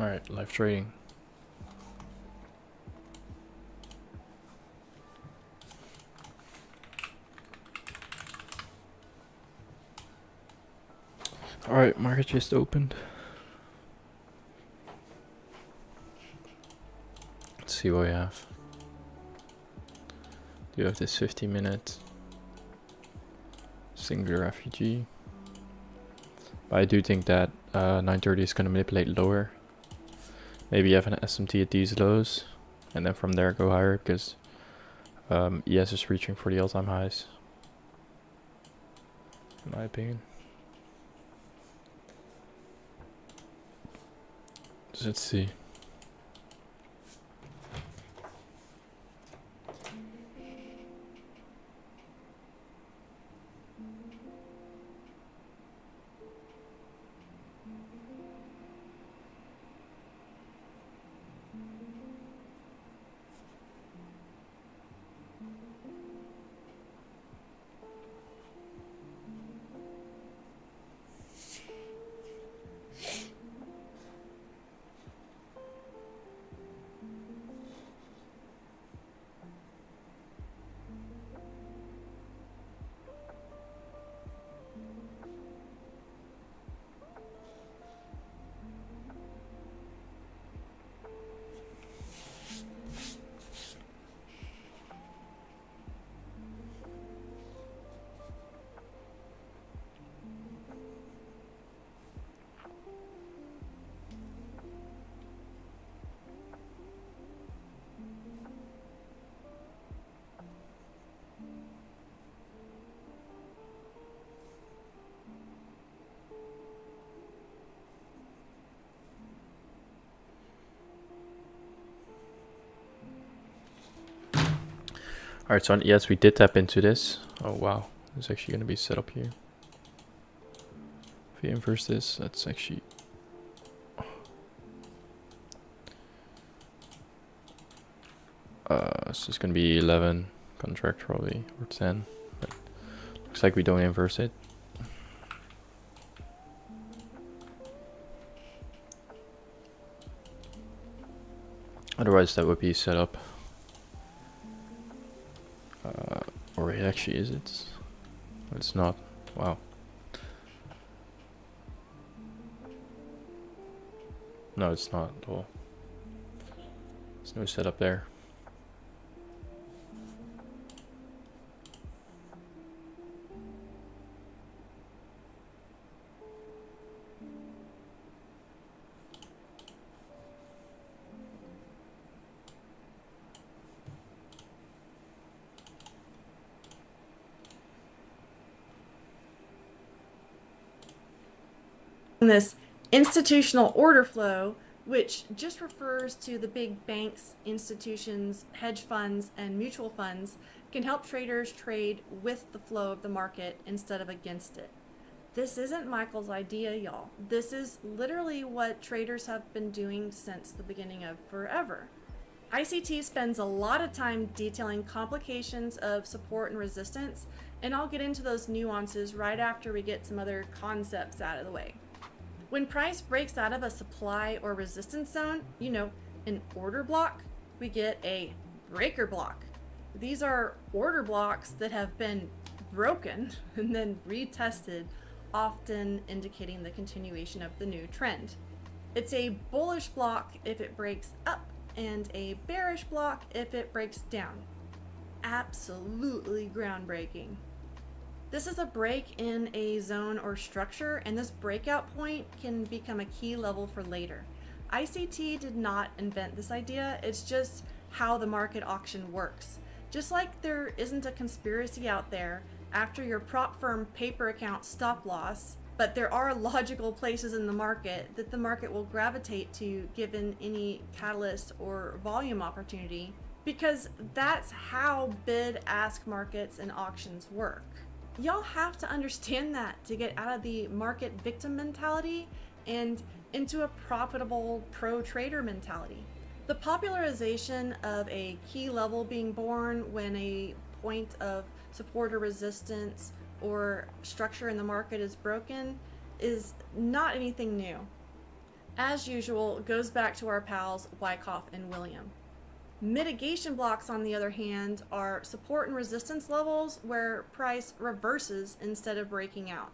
Alright, live trading. Alright, market just opened. Let's see what we have. Do you have this 15-minute singular refugee? But I do think that 930 is going to manipulate lower. Maybe you have an SMT at these lows, and then from there go higher, because ES is reaching for the all-time highs, in my opinion. So let's see. Alright, so yes, we did tap into this. Oh wow, it's actually going to be set up here. If we inverse this, that's actually... it's just going to be 11 contract probably, or 10. But looks like we don't inverse it. Otherwise that would be set up. Or it actually is it? It's not. Wow. No, it's not at all. There's no setup there. This institutional order flow, which just refers to the big banks, institutions, hedge funds, and mutual funds, can help traders trade with the flow of the market instead of against it. This isn't Michael's idea, y'all. This is literally what traders have been doing since the beginning of forever. ICT spends a lot of time detailing complications of support and resistance, and I'll get into those nuances right after we get some other concepts out of the way. When price breaks out of a supply or resistance zone, an order block, we get a breaker block. These are order blocks that have been broken and then retested, often indicating the continuation of the new trend. It's a bullish block if it breaks up and a bearish block if it breaks down. Absolutely groundbreaking. This is a break in a zone or structure, and this breakout point can become a key level for later. ICT did not invent this idea, it's just how the market auction works. Just like there isn't a conspiracy out there after your prop firm paper account stop loss, but there are logical places in the market that the market will gravitate to given any catalyst or volume opportunity, because that's how bid-ask markets and auctions work. Y'all have to understand that to get out of the market victim mentality and into a profitable pro-trader mentality. The popularization of a key level being born when a point of support or resistance or structure in the market is broken is not anything new. as usual, goes back to our pals Wyckoff and William. Mitigation blocks, on the other hand, are support and resistance levels where price reverses instead of breaking out.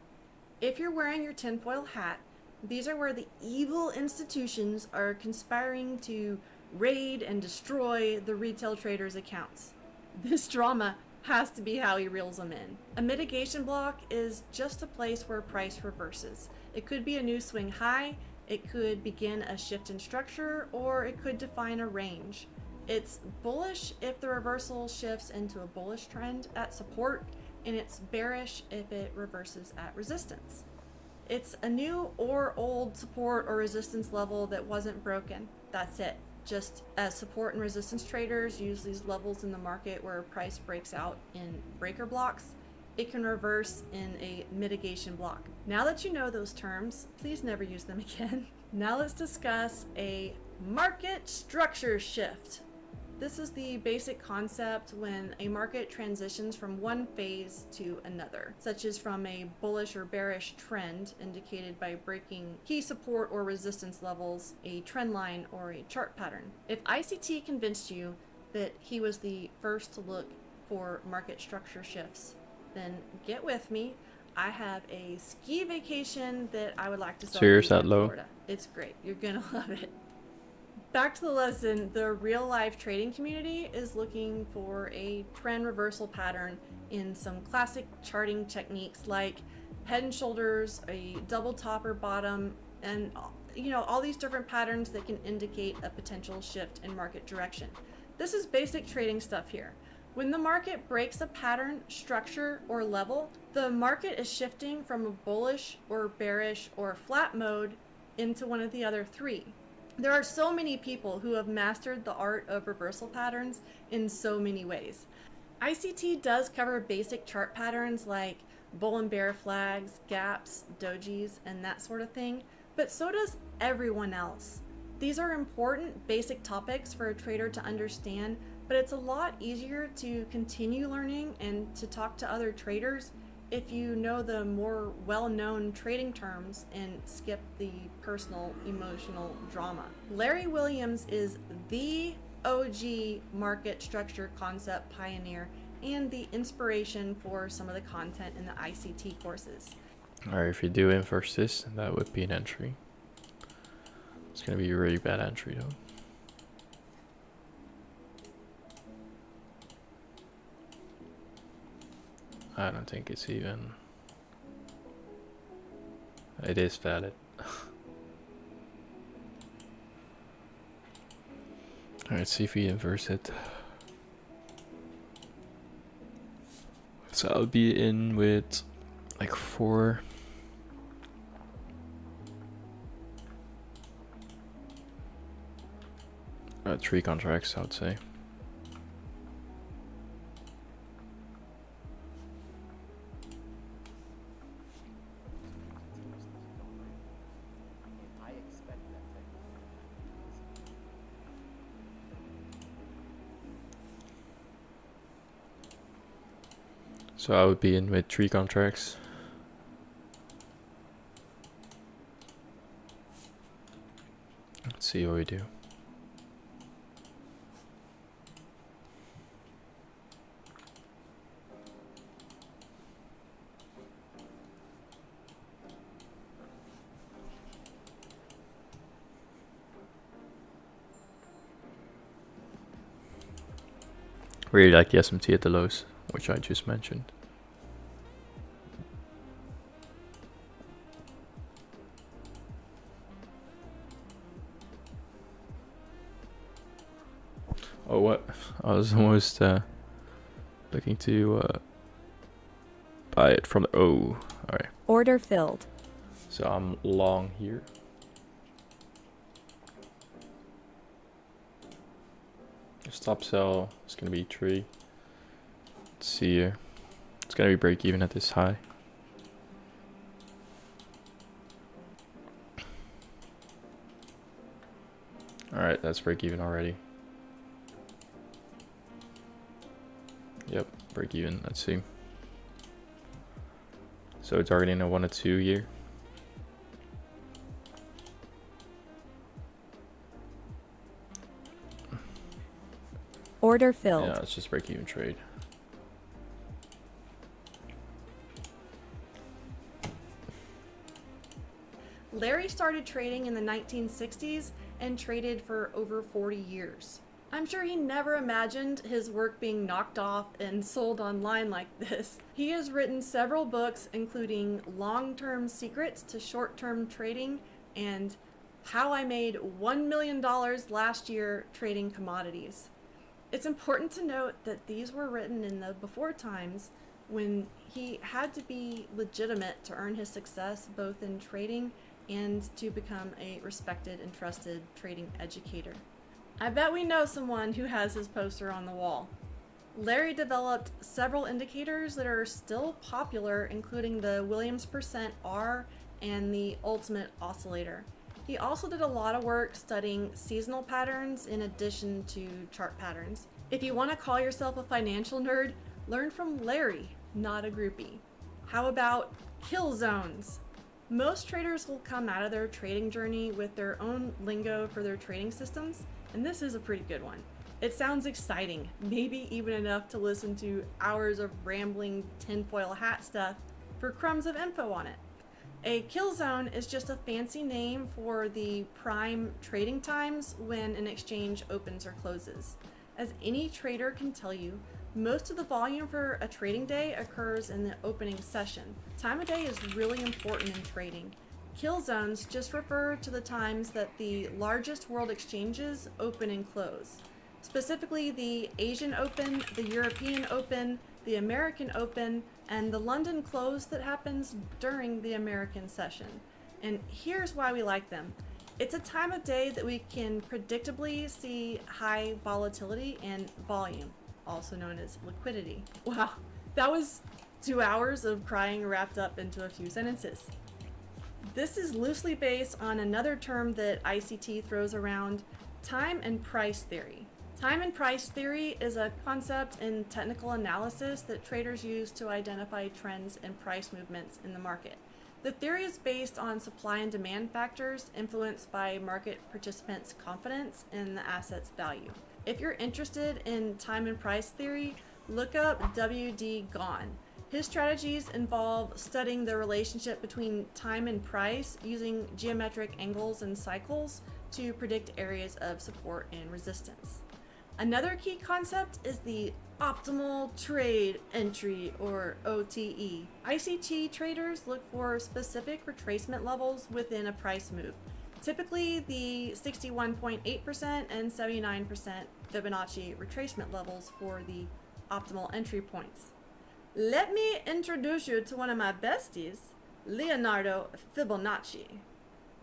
If you're wearing your tinfoil hat, these are where the evil institutions are conspiring to raid and destroy the retail traders' accounts. This drama has to be how he reels them in. A mitigation block is just a place where price reverses. It could be a new swing high, it could begin a shift in structure, or it could define a range. It's bullish if the reversal shifts into a bullish trend at support, and it's bearish if it reverses at resistance. It's a new or old support or resistance level that wasn't broken. That's it. Just as support and resistance traders use these levels in the market where price breaks out in breaker blocks, it can reverse in a mitigation block. Now that you know those terms, please never use them again. Now let's discuss a market structure shift. This is the basic concept when a market transitions from one phase to another, such as from a bullish or bearish trend indicated by breaking key support or resistance levels, a trend line, or a chart pattern. If ICT convinced you that he was the first to look for market structure shifts, then get with me. I have a ski vacation that I would like to sell you in Florida. It's great. You're gonna love it. Back to the lesson, the real life trading community is looking for a trend reversal pattern in some classic charting techniques like head and shoulders, a double top or bottom, and all these different patterns that can indicate a potential shift in market direction. This is basic trading stuff here. When the market breaks a pattern, structure, or level, the market is shifting from a bullish or bearish or flat mode into one of the other three. There are so many people who have mastered the art of reversal patterns in so many ways. ICT does cover basic chart patterns like bull and bear flags, gaps, dojis, and that sort of thing, but so does everyone else. These are important basic topics for a trader to understand, but it's a lot easier to continue learning and to talk to other traders if you know the more well-known trading terms and skip the personal emotional drama. Larry Williams is the OG market structure concept pioneer and the inspiration for some of the content in the ICT courses. Alright, if you do inverse this, that would be an entry. It's gonna be a really bad entry though. I don't think it's even... It is valid. Alright, see if we inverse it. So I'll be in with like 4. 3 contracts, I would say. So I would be in with 3 contracts. Let's see what we do. Really like the SMT at the lows, which I just mentioned. Oh, what? I was almost looking to buy it from the... Oh, alright. Order filled. So I'm long here. Stop sell is going to be 3. Let's see here. It's going to be break even at this high. Alright, that's break even already. Yep, break even. Let's see. So targeting a 1 or 2 here. Order filled. Yeah, let's just break even trade. Larry started trading in the 1960s and traded for over 40 years. I'm sure he never imagined his work being knocked off and sold online like this. He has written several books, including Long-Term Secrets to Short-Term Trading and How I Made $1 Million Last Year Trading Commodities. It's important to note that these were written in the before times when he had to be legitimate to earn his success both in trading and to become a respected and trusted trading educator. I bet we know someone who has his poster on the wall. Larry developed several indicators that are still popular, including the Williams Percent R and the Ultimate Oscillator. He also did a lot of work studying seasonal patterns in addition to chart patterns. If you want to call yourself a financial nerd, learn from Larry, not a groupie. How about kill zones? Most traders will come out of their trading journey with their own lingo for their trading systems, and this is a pretty good one. It sounds exciting, maybe even enough to listen to hours of rambling tinfoil hat stuff for crumbs of info on it. A kill zone is just a fancy name for the prime trading times when an exchange opens or closes. As any trader can tell you, most of the volume for a trading day occurs in the opening session. Time of day is really important in trading. Kill zones just refer to the times that the largest world exchanges open and close. Specifically the Asian Open, the European Open, the American Open, and the London close that happens during the American session. And here's why we like them. It's a time of day that we can predictably see high volatility and volume, also known as liquidity. Wow, that was 2 hours of crying wrapped up into a few sentences. This is loosely based on another term that ICT throws around, time and price theory. Time and price theory is a concept in technical analysis that traders use to identify trends and price movements in the market. The theory is based on supply and demand factors influenced by market participants' confidence in the asset's value. If you're interested in time and price theory, look up W.D. Gaughan. His strategies involve studying the relationship between time and price using geometric angles and cycles to predict areas of support and resistance. Another key concept is the optimal trade entry, or OTE. ICT traders look for specific retracement levels within a price move, typically the 61.8% and 79% Fibonacci retracement levels for the optimal entry points. Let me introduce you to one of my besties, Leonardo Fibonacci.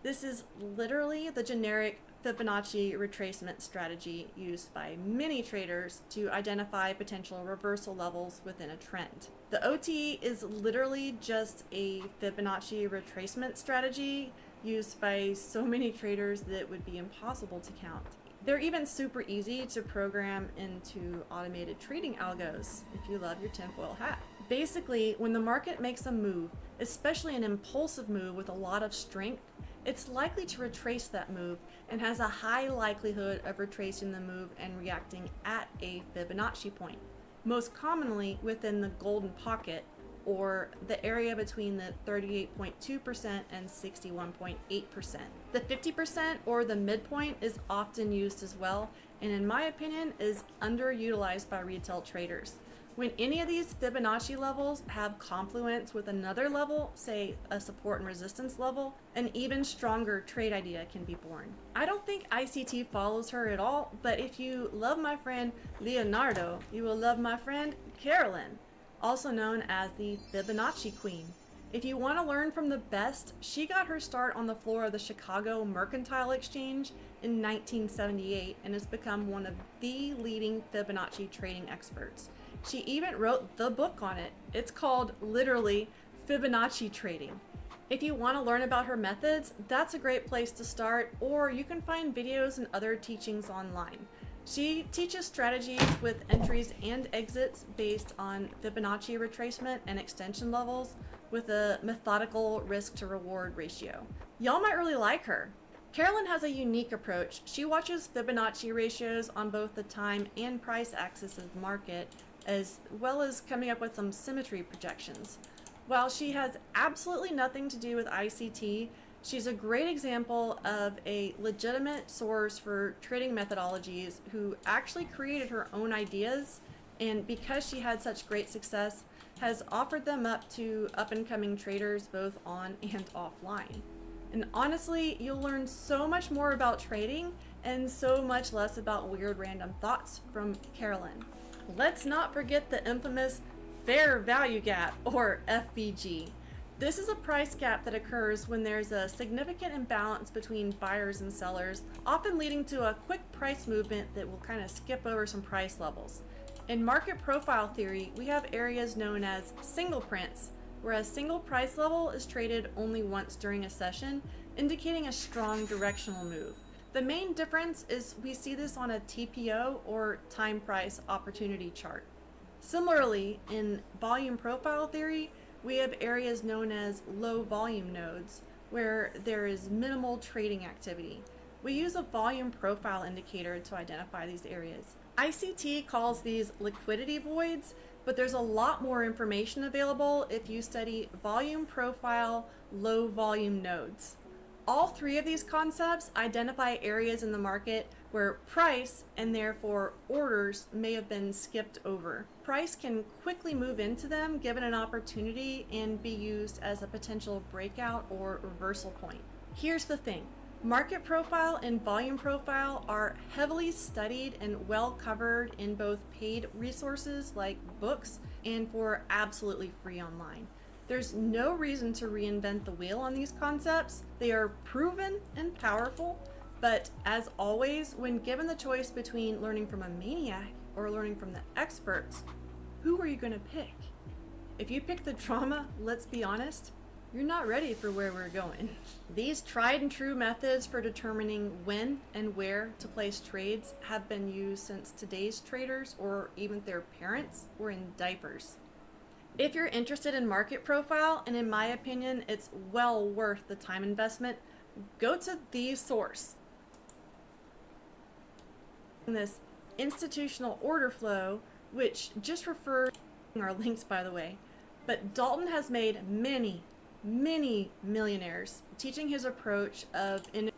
This is literally the generic Fibonacci retracement strategy used by many traders to identify potential reversal levels within a trend. The OTE is literally just a Fibonacci retracement strategy used by so many traders that it would be impossible to count. They're even super easy to program into automated trading algos if you love your tinfoil hat. Basically, when the market makes a move, especially an impulsive move with a lot of strength, it's likely to retrace that move and has a high likelihood of retracing the move and reacting at a Fibonacci point, most commonly within the golden pocket, or the area between the 38.2% and 61.8%. The 50% or the midpoint is often used as well, and in my opinion is underutilized by retail traders. When any of these Fibonacci levels have confluence with another level, say a support and resistance level, an even stronger trade idea can be born. I don't think ICT follows her at all, but if you love my friend Leonardo, you will love my friend Carolyn, also known as the Fibonacci Queen. If you want to learn from the best, she got her start on the floor of the Chicago Mercantile Exchange in 1978 and has become one of the leading Fibonacci trading experts. She even wrote the book on it. It's called literally Fibonacci Trading. If you want to learn about her methods, that's a great place to start, or you can find videos and other teachings online. She teaches strategies with entries and exits based on Fibonacci retracement and extension levels with a methodical risk to reward ratio. Y'all might really like her. Carolyn has a unique approach. She watches Fibonacci ratios on both the time and price axis of the market, as well as coming up with some symmetry projections. While she has absolutely nothing to do with ICT, she's a great example of a legitimate source for trading methodologies who actually created her own ideas, and because she had such great success, has offered them up to up-and-coming traders both on and offline. And honestly, you'll learn so much more about trading and so much less about weird random thoughts from Carolyn. Let's not forget the infamous fair value gap, or FVG. This is a price gap that occurs when there's a significant imbalance between buyers and sellers, often leading to a quick price movement that will kind of skip over some price levels. In market profile theory, we have areas known as single prints, where a single price level is traded only once during a session, indicating a strong directional move. The main difference is we see this on a TPO, or time price opportunity chart. Similarly, in volume profile theory, we have areas known as low volume nodes, where there is minimal trading activity. We use a volume profile indicator to identify these areas. ICT calls these liquidity voids, but there's a lot more information available if you study volume profile low volume nodes. All three of these concepts identify areas in the market where price, and therefore orders, may have been skipped over. Price can quickly move into them given an opportunity and be used as a potential breakout or reversal point. Here's the thing. Market profile and volume profile are heavily studied and well covered in both paid resources like books and for absolutely free online. There's no reason to reinvent the wheel on these concepts. They are proven and powerful, but as always, when given the choice between learning from a maniac or learning from the experts, who are you going to pick? If you pick the drama, let's be honest, you're not ready for where we're going. These tried and true methods for determining when and where to place trades have been used since today's traders, or even their parents, were in diapers. If you're interested in market profile, and in my opinion, it's well worth the time investment, go to the source. This institutional order flow, which just refers to our links, by the way, but Dalton has made many millionaires teaching his approach of Nothing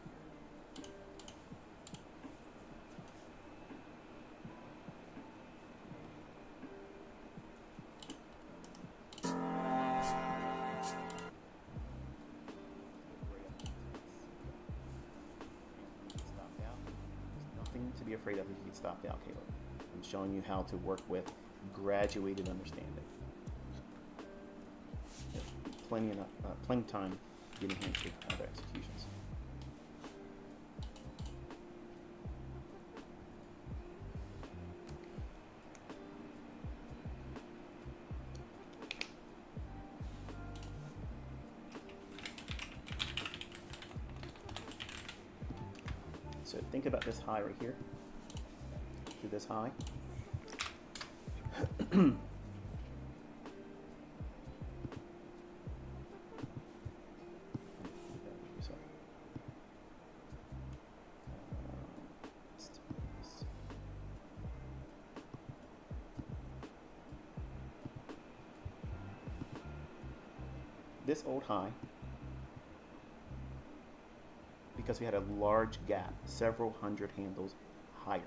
to be afraid of if you get stopped out, Caleb. I'm showing you how to work with graduated understanding. Plenty of time to get enhanced with other executions. So think about this high right here, to this high. This old high, because we had a large gap, several hundred handles higher,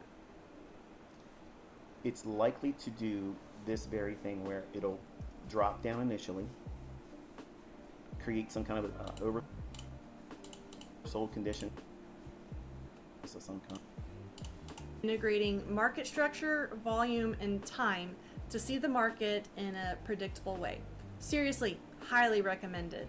it's likely to do this very thing where it'll drop down initially, create some kind of oversold condition, so some kind. Integrating market structure, volume, and time to see the market in a predictable way. Seriously, highly recommended.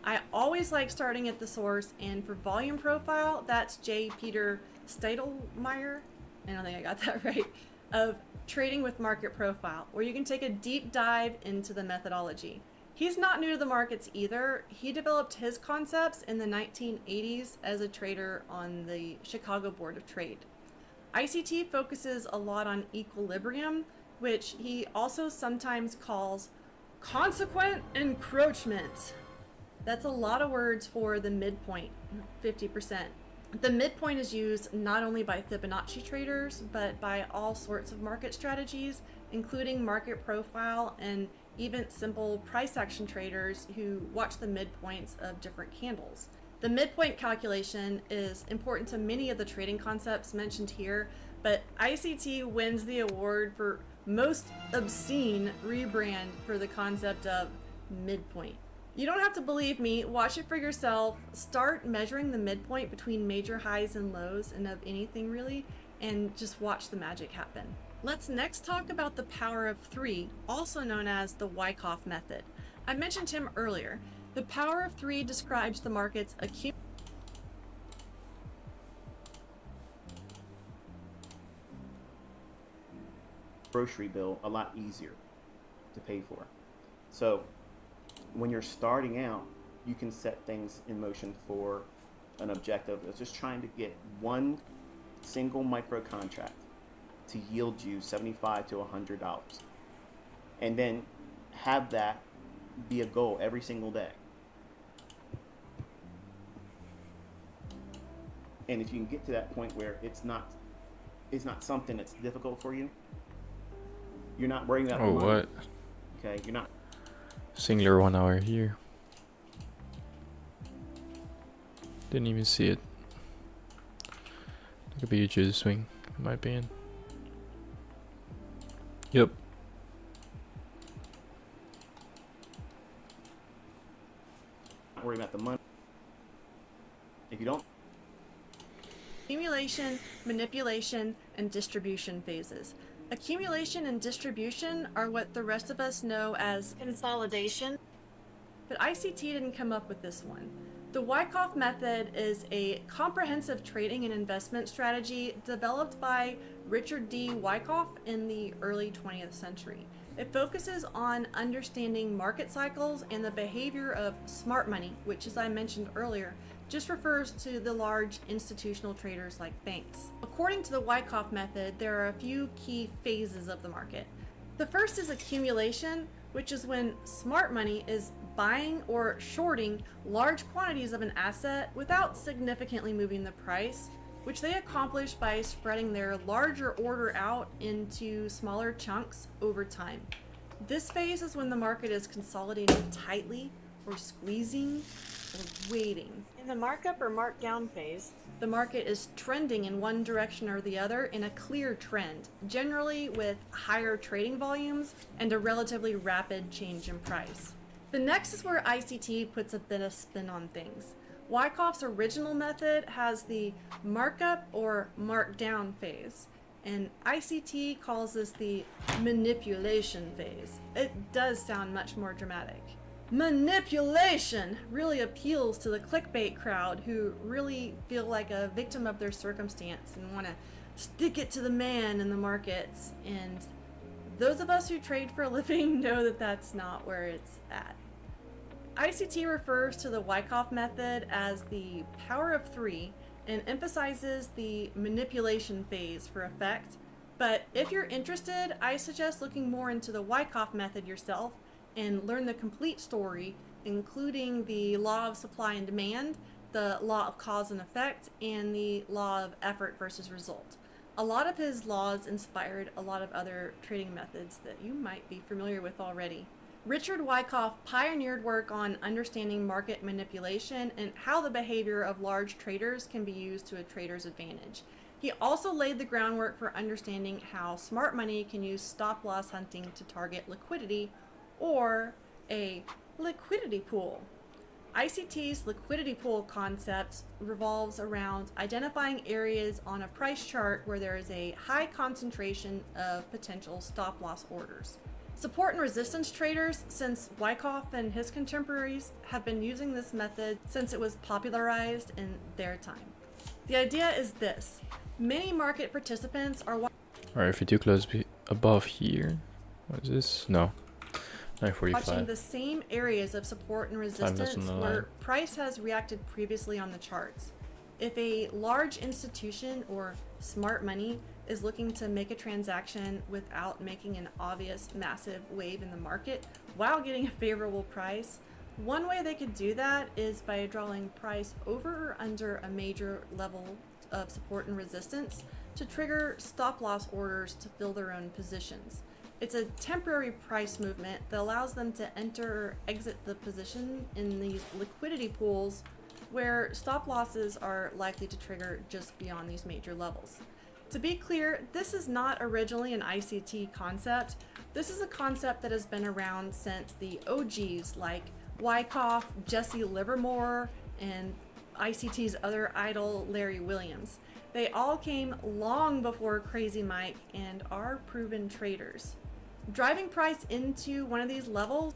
I always like starting at the source, and for volume profile, that's J. Peter Steidlmeyer, I don't think I got that right, of Trading with Market Profile, where you can take a deep dive into the methodology. He's not new to the markets either. He developed his concepts in the 1980s as a trader on the Chicago Board of Trade. ICT focuses a lot on equilibrium, which he also sometimes calls consequent encroachment. That's a lot of words for the midpoint, 50%. The midpoint is used not only by Fibonacci traders, but by all sorts of market strategies, including market profile and even simple price action traders who watch the midpoints of different candles. The midpoint calculation is important to many of the trading concepts mentioned here, but ICT wins the award for most obscene rebrand for the concept of midpoint. You don't have to believe me, watch it for yourself. Start measuring the midpoint between major highs and lows and of anything really, and just watch the magic happen. Let's next talk about the power of three, also known as the Wyckoff method. I mentioned him earlier. The power of three describes the market's grocery bill a lot easier to pay for. So when you're starting out, you can set things in motion for an objective of just trying to get one single micro contract to yield you $75 to $100, and then have that be a goal every single day. And if you can get to that point where it's not something that's difficult for you, you're not worrying about Oh, the money. what? Okay, you're not. Singular 1 hour here. Didn't even see it. Could be a juice swing, in my opinion. Yep. Not worrying about the money. If you don't, accumulation, manipulation, and distribution phases. Accumulation and distribution are what the rest of us know as consolidation, but ICT didn't come up with this one. The Wyckoff method is a comprehensive trading and investment strategy developed by Richard D. Wyckoff in the early 20th century. It focuses on understanding market cycles and the behavior of smart money, which, as I mentioned earlier, just refers to the large institutional traders like banks. According to the Wyckoff method, there are a few key phases of the market. The first is accumulation, which is when smart money is buying or shorting large quantities of an asset without significantly moving the price, which they accomplish by spreading their larger order out into smaller chunks over time. This phase is when the market is consolidating tightly or squeezing or waiting. In the markup or markdown phase, the market is trending in one direction or the other in a clear trend, generally with higher trading volumes and a relatively rapid change in price. The next is where ICT puts a bit of spin on things. Wyckoff's original method has the markup or markdown phase, and ICT calls this the manipulation phase. It does sound much more dramatic. Manipulation really appeals to the clickbait crowd who really feel like a victim of their circumstance and want to stick it to the man in the markets. And those of us who trade for a living know that that's not where it's at. ICT refers to the Wyckoff method as the power of three and emphasizes the manipulation phase for effect. But if you're interested, I suggest looking more into the Wyckoff method yourself and learn the complete story, including the law of supply and demand, the law of cause and effect, and the law of effort versus result. A lot of his laws inspired a lot of other trading methods that you might be familiar with already. Richard Wyckoff pioneered work on understanding market manipulation and how the behavior of large traders can be used to a trader's advantage. He also laid the groundwork for understanding how smart money can use stop-loss hunting to target liquidity, or a liquidity pool. ICT's liquidity pool concept revolves around identifying areas on a price chart where there is a high concentration of potential stop-loss orders. Support and resistance traders, since Wyckoff and his contemporaries have been using this method since it was popularized in their time. The idea is this: many market participants are Alright, if you do close above here, what is this? No. 945. watching the same areas of support and resistance on the where line. price has reacted previously on the charts. If a large institution or smart money is looking to make a transaction without making an obvious massive wave in the market while getting a favorable price, One way they could do that is by drawing price over or under a major level of support and resistance to trigger stop loss orders to fill their own positions. It's a temporary price movement that allows them to enter or exit the position in these liquidity pools where stop losses are likely to trigger just beyond these major levels. To be clear, this is not originally an ICT concept. This is a concept that has been around since the OGs like Wyckoff, Jesse Livermore, and ICT's other idol, Larry Williams. They all came long before Crazy Mike and are proven traders. Driving price into one of these levels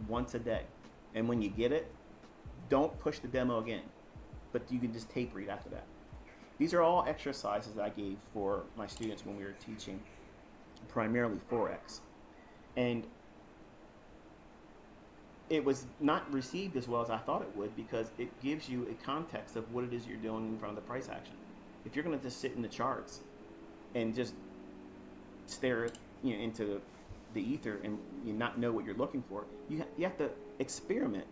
once a day. And when you get it, don't push the demo again, but you can just tape read after that. These are all exercises that I gave for my students when we were teaching primarily Forex. And it was not received as well as I thought it would, because it gives you a context of what it is you're doing in front of the price action. If you're going to just sit in the charts and just stare into the ether and you not know what you're looking for, you have to experiment.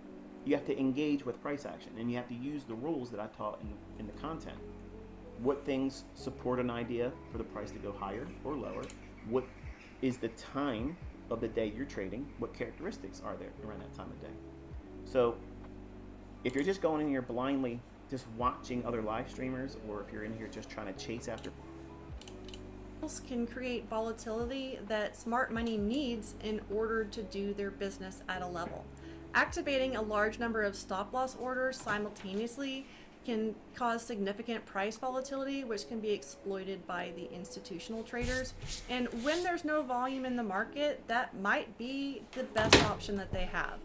You have to engage with price action, and you have to use the rules that I taught in the content. What things support an idea for the price to go higher or lower? What is the time of the day you're trading? What characteristics are there around that time of day? So if you're just going in here blindly just watching other live streamers, or if you're in here just trying to chase after, can create volatility that smart money needs in order to do their business at a level. Activating a large number of stop loss orders simultaneously can cause significant price volatility, which can be exploited by the institutional traders. And when there's no volume in the market, that might be the best option that they have.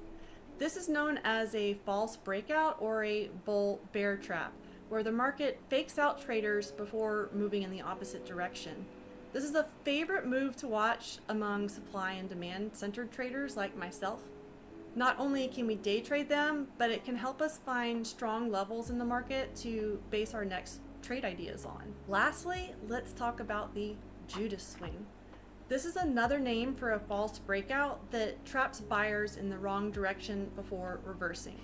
This is known as a false breakout or a bull bear trap, where the market fakes out traders before moving in the opposite direction. This is a favorite move to watch among supply and demand centered traders like myself. Not only can we day trade them, but it can help us find strong levels in the market to base our next trade ideas on. Lastly, let's talk about the Judas swing. This is another name for a false breakout that traps buyers in the wrong direction before reversing.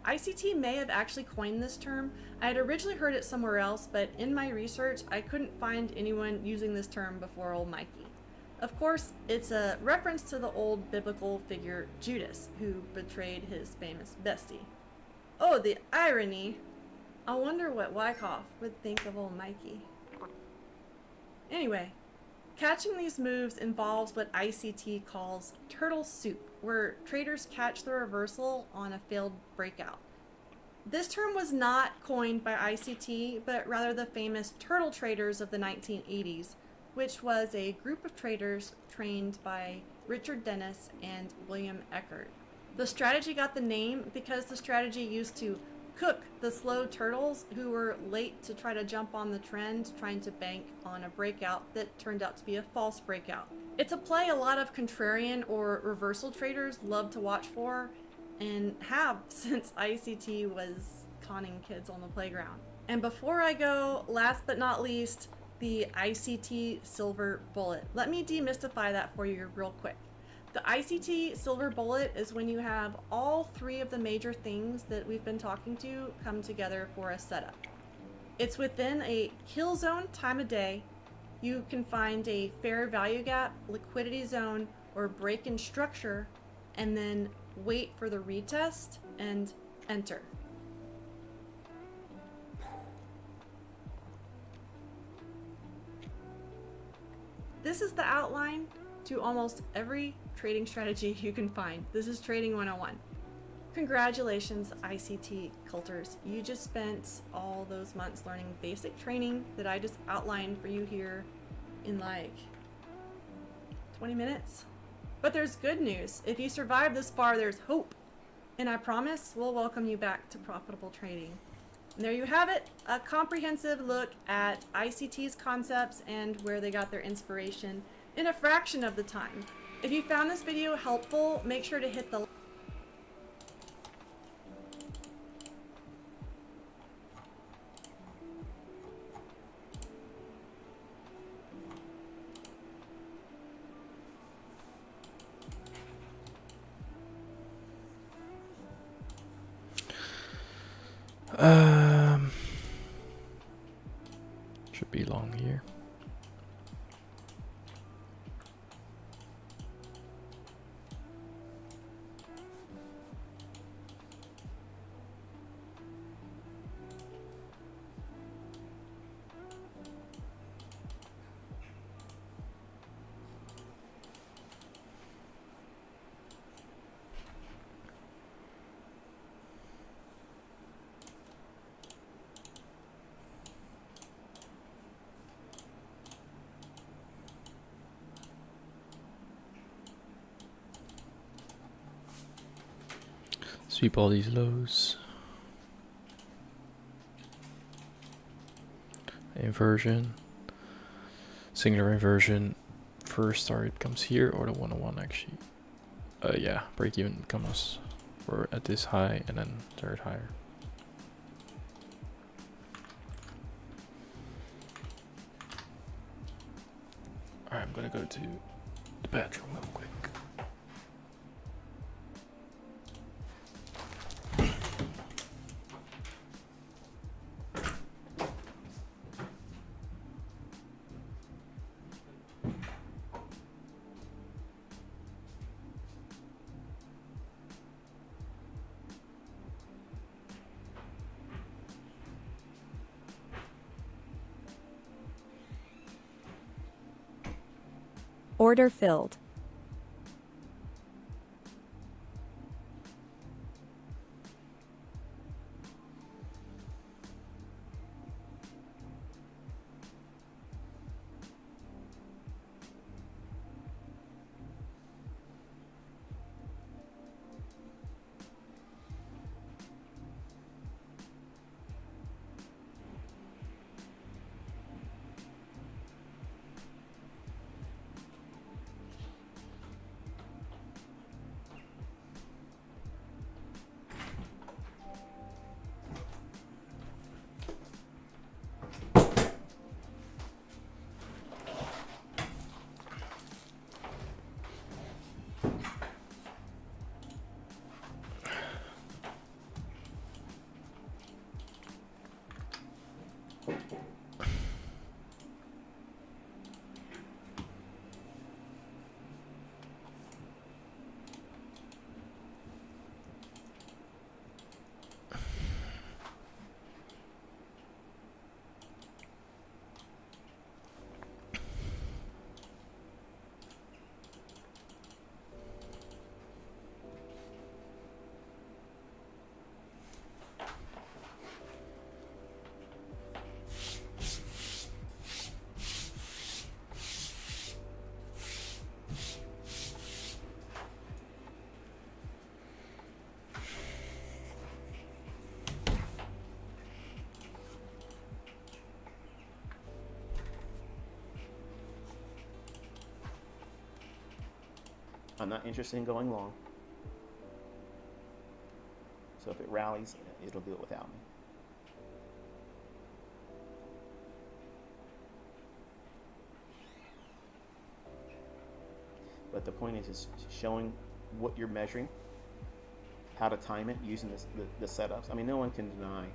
ICT may have actually coined this term. I had originally heard it somewhere else, but in my research, I couldn't find anyone using this term before old Mikey. Of course, it's a reference to the old biblical figure Judas, who betrayed his famous bestie. Oh, the irony! I wonder what Wyckoff would think of old Mikey. Anyway, catching these moves involves what ICT calls turtle soup, where traders catch the reversal on a failed breakout. This term was not coined by ICT, but rather the famous turtle traders of the 1980s, which was a group of traders trained by Richard Dennis and William Eckert. The strategy got the name because the strategy used to cook the slow turtles who were late to try to jump on the trend, trying to bank on a breakout that turned out to be a false breakout. It's a play a lot of contrarian or reversal traders love to watch for, and have since ICT was conning kids on the playground. And before I go, last but not least, the ICT silver bullet. Let me demystify that for you real quick. The ICT silver bullet is when you have all three of the major things that we've been talking to come together for a setup. It's within a kill zone time of day. You can find a fair value gap, liquidity zone, or break in structure, and then wait for the retest and enter. This is the outline to almost every trading strategy you can find. This is Trading 101. Congratulations, ICT culters. You just spent all those months learning basic training that I just outlined for you here in like 20 minutes. But there's good news. If you survive this far, there's hope. And I promise we'll welcome you back to profitable trading. And there you have it, a comprehensive look at ICT's concepts and where they got their inspiration in a fraction of the time. If you found this video helpful, make sure to hit the Should be long here. Sweep all these lows. Inversion. Singular inversion. First target comes here or the 101 actually. Yeah, break even comes we're at this high and then third higher. Alright, I'm gonna go to the bathroom real quick. Order filled. I'm not interested in going long. So if it rallies, it'll do it without me. But the point is showing what you're measuring, how to time it using the setups. I mean, no one can deny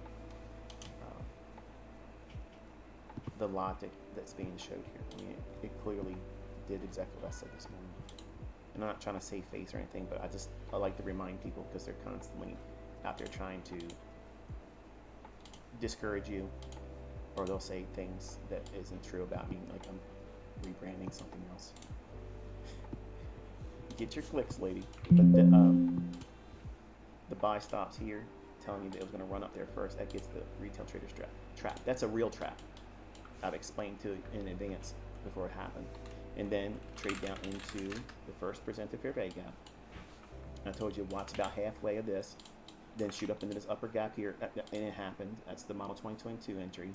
the logic that's being showed here. I mean, it clearly did exactly what I said this morning. And I'm not trying to save face or anything, but I like to remind people because they're constantly out there trying to discourage you, or they'll say things that isn't true about me, like I'm rebranding something else. Get your clicks, lady. But the buy stops here, telling you that it was going to run up there first. That gets the retail trader's trap. That's a real trap. I've explained to it in advance before it happened. And then trade down into the first presented fair value gap. And I told you watch about halfway of this, then shoot up into this upper gap here, and it happened. That's the model 2022 entry.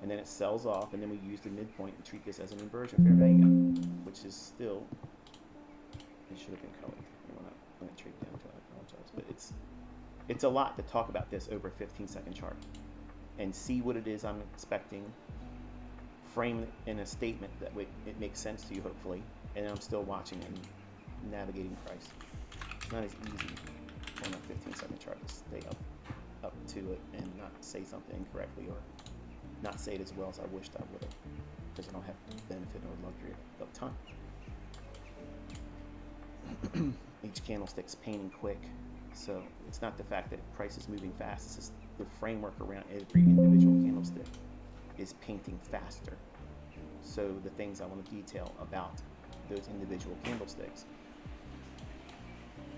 And then it sells off, and then we use the midpoint and treat this as an inversion fair value gap, which is still, it should have been colored. I'm going to trade down to it, I apologize. But it's a lot to talk about this over a 15-second chart and see what it is I'm expecting, frame it in a statement that it makes sense to you, hopefully, and I'm still watching and navigating price. It's not as easy on a 15-second chart to stay up to to it and not say something incorrectly or not say it as well as I wished I would have, because I don't have the benefit or luxury of time. Each candlestick's painting quick, so it's not the fact that price is moving fast, it's just the framework around every individual candlestick is painting faster. So the things I want to detail about those individual candlesticks,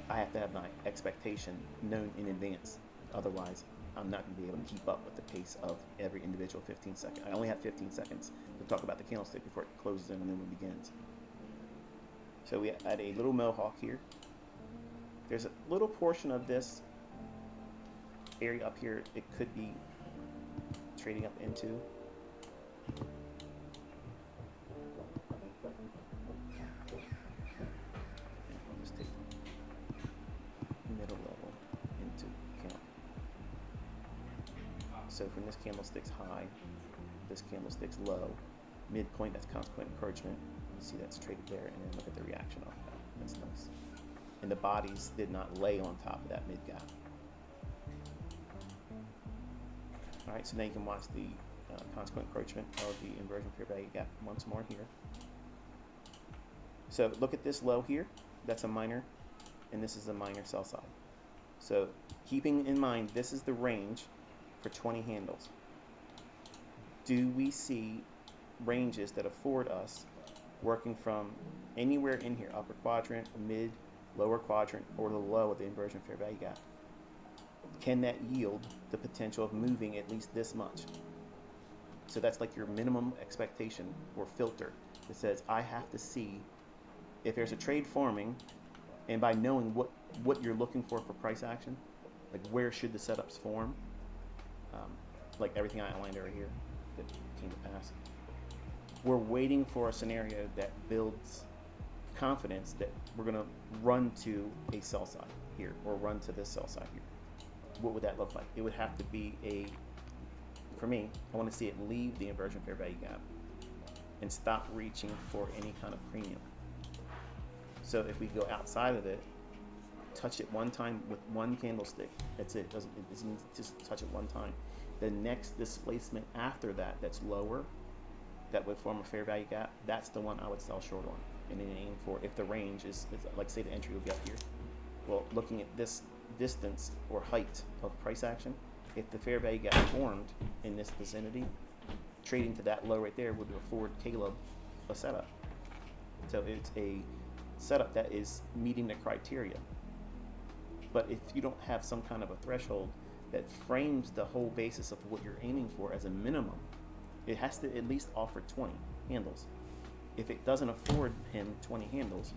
I have to have my expectation known in advance. Otherwise, I'm not going to be able to keep up with the pace of every individual 15 seconds. I only have 15 seconds to talk about the candlestick before it closes in and then it begins. So we add a little mohawk here. There's a little portion of this area up here it could be trading up into. I'll just take middle level into account. So from this candlestick's high, this candlestick's low, midpoint, that's consequent encouragement. You see that's traded there, and then look at the reaction off that. That's nice. And the bodies did not lay on top of that mid gap. All right, so now you can watch the consequent encroachment of the inversion fair value gap once more here. So look at this low here. That's a minor, and this is a minor sell side. So keeping in mind this is the range for 20 handles. Do we see ranges that afford us working from anywhere in here, upper quadrant, mid, lower quadrant, or the low of the inversion fair value gap? Can that yield the potential of moving at least this much? So that's like your minimum expectation or filter that says I have to see if there's a trade forming, and by knowing what you're looking for price action, like where should the setups form, like everything I outlined over here that came to pass. We're waiting for a scenario that builds confidence that we're going to run to a sell side here or run to this sell side here. What would that look like? It would have to be for me, I want to see it leave the inversion fair value gap and stop reaching for any kind of premium. So if we go outside of it, touch it one time with one candlestick, that's it. It needs to just touch it one time. The next displacement after that, that's lower, that would form a fair value gap, that's the one I would sell short on and then aim for. If the range is like, say the entry would be up here, well, looking at this distance or height of price action, if the fair value gap formed in this vicinity, trading to that low right there would afford Caleb a setup. So it's a setup that is meeting the criteria. But if you don't have some kind of a threshold that frames the whole basis of what you're aiming for as a minimum, it has to at least offer 20 handles. If it doesn't afford him 20 handles,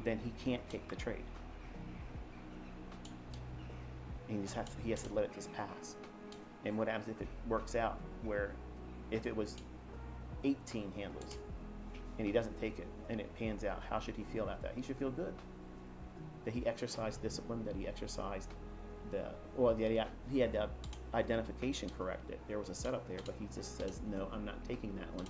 then he can't take the trade. And he has to let it just pass. And what happens if it works out where if it was 18 handles and he doesn't take it and it pans out, how should he feel about that? He should feel good. That he exercised discipline, that he exercised he had the identification correct. That there was a setup there, but he just says, no, I'm not taking that one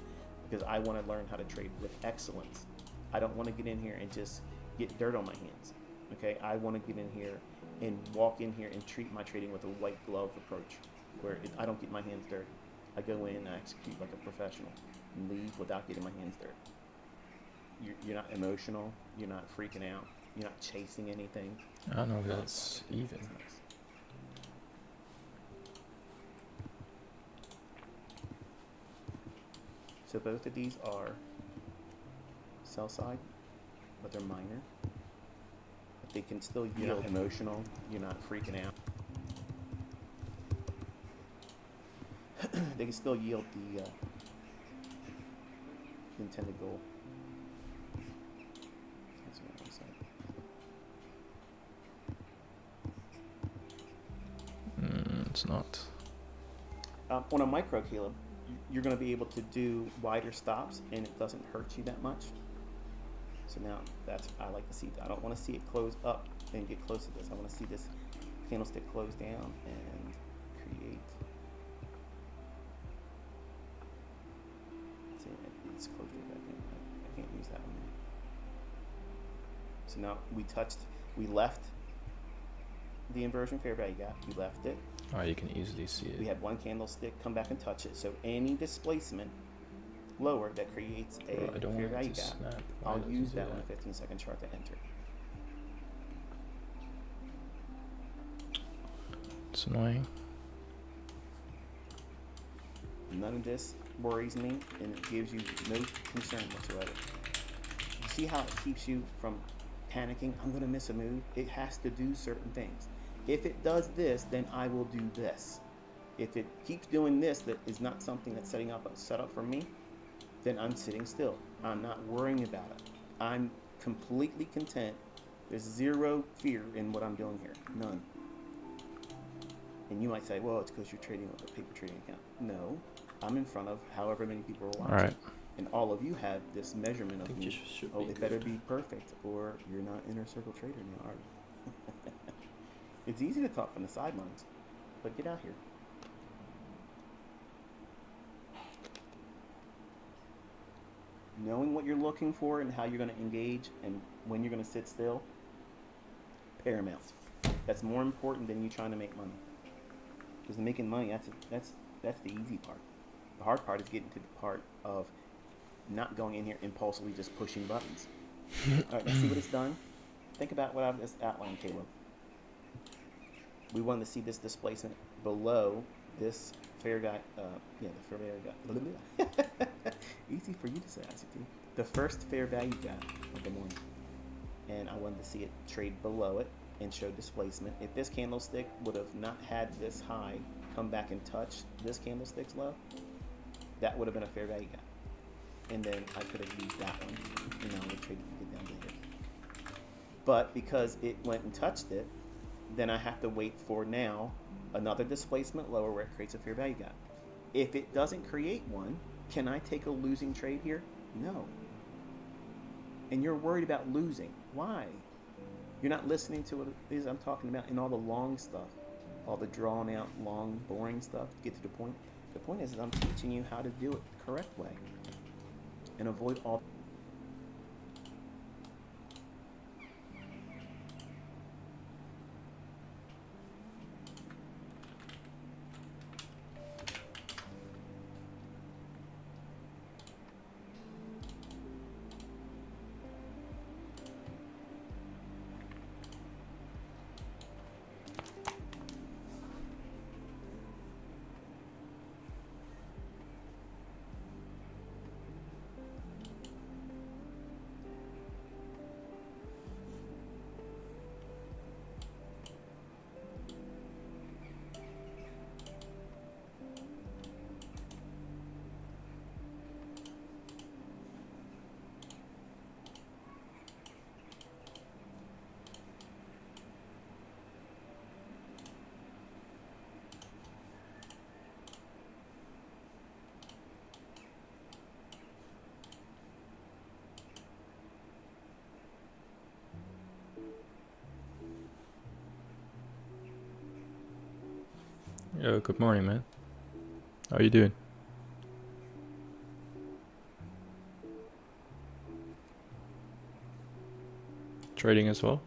because I want to learn how to trade with excellence. I don't want to get in here and just get dirt on my hands. Okay, I want to get in here and walk in here and treat my trading with a white glove approach, where I don't get my hands dirty. I go in and I execute like a professional and leave without getting my hands dirty. You're not emotional. You're not freaking out. You're not chasing anything. I don't know if that's even. That's nice. So both of these are sell side, but they're minor. But they can still yield. You're not emotional. You're not freaking out. They can still yield the intended goal. That's what I said. It's not. On a micro, Caleb, you're going to be able to do wider stops, and it doesn't hurt you that much. So now I like to see. I don't want to see it close up and get close to this. I want to see this candlestick close down and create. See, it's closed it back in. I can't use that one. So now we left the inversion fair value gap. We left it. Oh, you can easily see We it. had one candlestick come back and touch it. So any displacement lower that creates a Bro, I don't fair want it value to gap, snap. Why I'll does it use do that on a 15-second chart to enter. It's annoying. None of this worries me, and it gives you no concern whatsoever. See how it keeps you from panicking? I'm going to miss a move. It has to do certain things. If it does this, then I will do this. If it keeps doing this, that is not something that's set up for me, then I'm sitting still. I'm not worrying about it. I'm completely content. There's zero fear in what I'm doing here. None. And you might say, well, it's because you're trading with a paper trading account. No, I'm in front of however many people are watching. All right. And all of you have this measurement of think me. this should Oh, be it better good. be perfect, or you're not inner circle trader now, are you? It's easy to talk from the sidelines, but get out here. Knowing what you're looking for and how you're going to engage and when you're going to sit still, paramount. That's more important than you trying to make money. Because making money, that's the easy part. The hard part is getting to the part of not going in here impulsively just pushing buttons. All right, let's see what it's done. Think about what I've just outlined, Caleb. We wanted to see this displacement below this fair guy. The fair value gap. Easy for you to say, ICT. The first fair value gap of the morning. And I wanted to see it trade below it and show displacement. If this candlestick would have not had this high come back and touch this candlestick's low, that would have been a fair value gap. And then I could have used that one, and I would have traded to get down to here. But because it went and touched it, then I have to wait for now another displacement lower where it creates a fair value gap. If it doesn't create one, can I take a losing trade here? No. And you're worried about losing. Why? You're not listening to what it is I'm talking about in all the long stuff, all the drawn out, long, boring stuff to get to the point. The point is I'm teaching you how to do it the correct way and avoid all. Yo, good morning, man. How are you doing? Trading as well?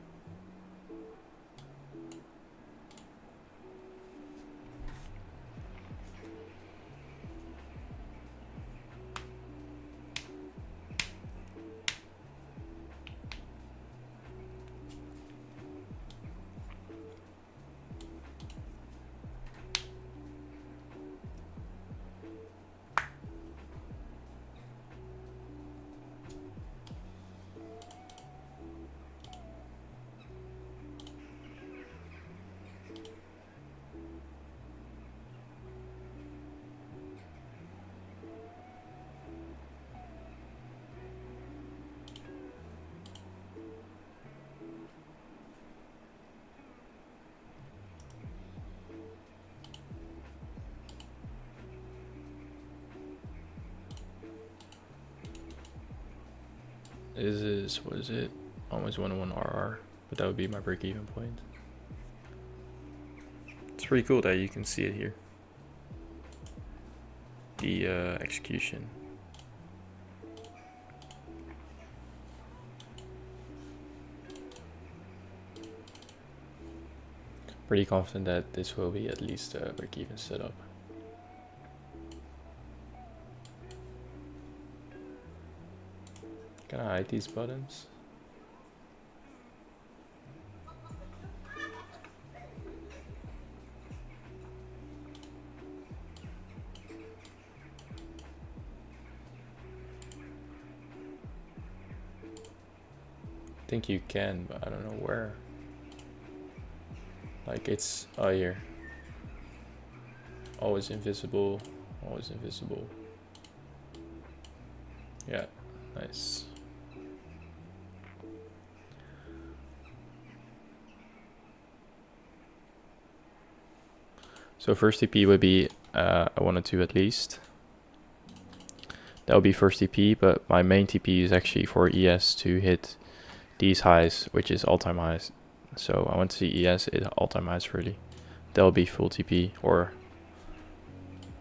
What is it? Almost 101 RR, but that would be my break-even point. It's pretty cool that you can see it here. The execution. Pretty confident that this will be at least a break-even setup. Can I hide these buttons? I think you can, but I don't know where. Like it's, oh here. Always invisible, always invisible. Yeah, nice. So first TP would be I wanted to at least. That would be first TP, but my main TP is actually for ES to hit these highs, which is all-time highs. So I want to see ES hit all-time highs really. That will be full TP, or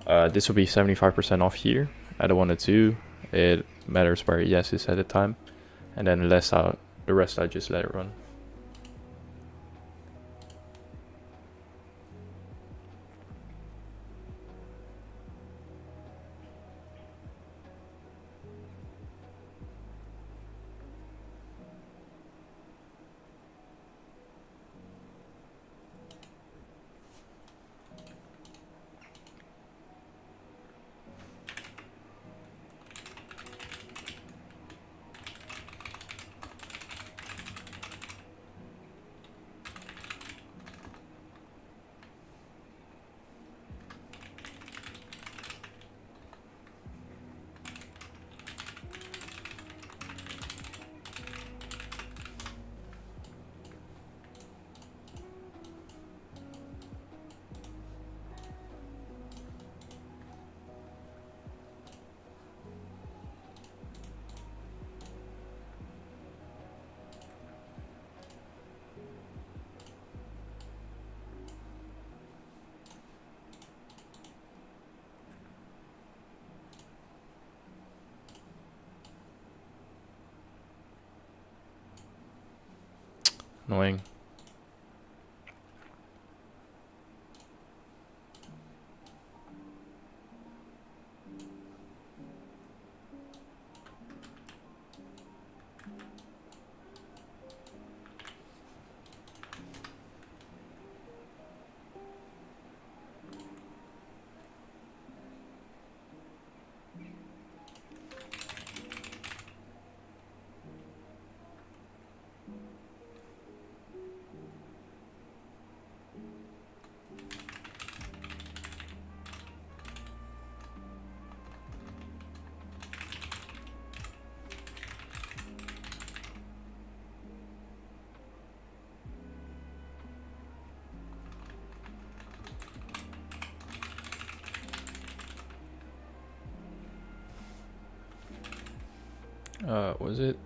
this will be 75% off here at a 1 and 2. It matters where ES is at the time, and then the rest I just let it run. Annoying. Was it?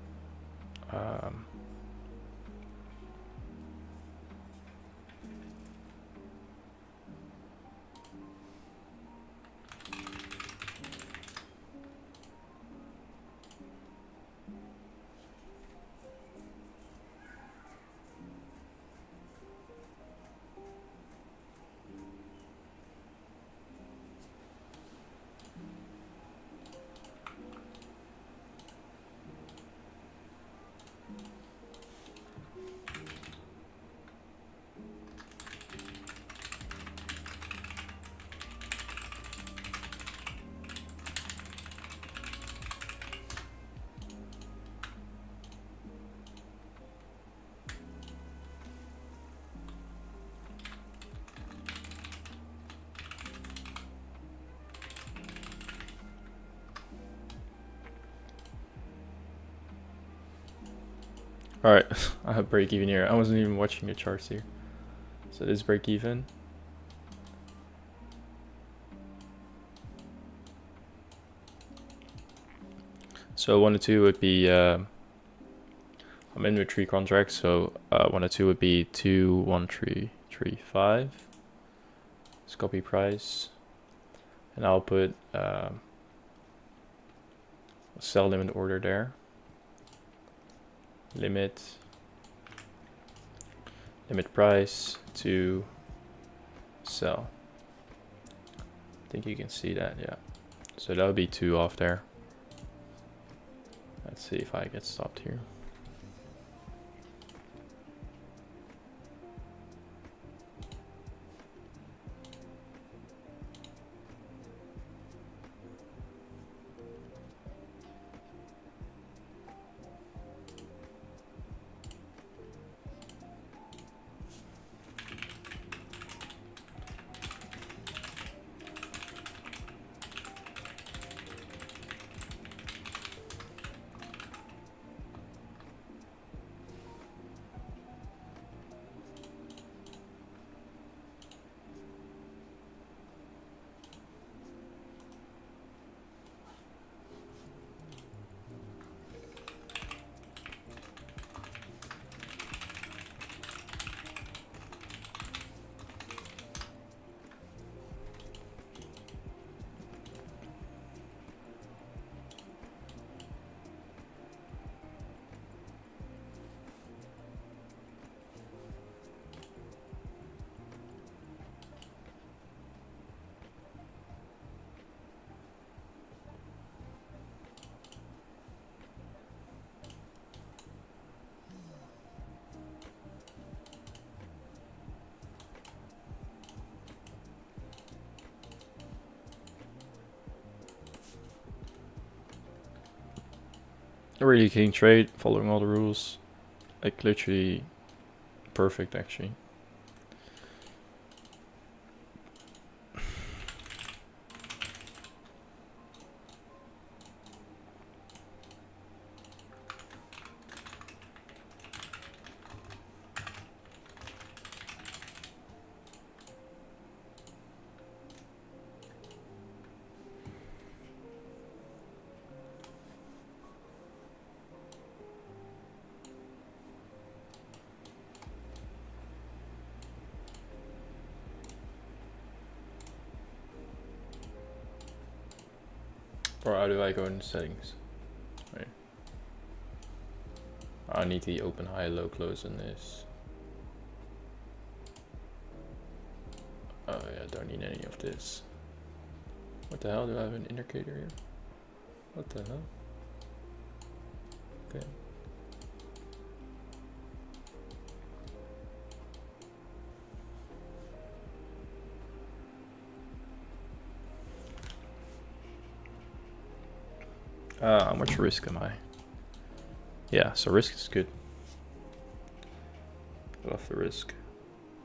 Alright, I have break even here. I wasn't even watching the charts here. So this break even. So 1 and 2 would be, I'm in with 3 contracts, so 1 and 2 would be 21335. Let's copy price. And I'll put a sell limit order there. Limit limit price to sell. I think you can see that, yeah. So that would be 2 off there. Let's see if I get stopped here. A really clean trade, following all the rules. Like literally perfect actually. Or how do I go into settings? Right. I need the open, high, low, close in this. Oh yeah, don't need any of this. What the hell, do I have an indicator here? What the hell? Okay. How much risk am I? Yeah, so risk is good. I love the risk.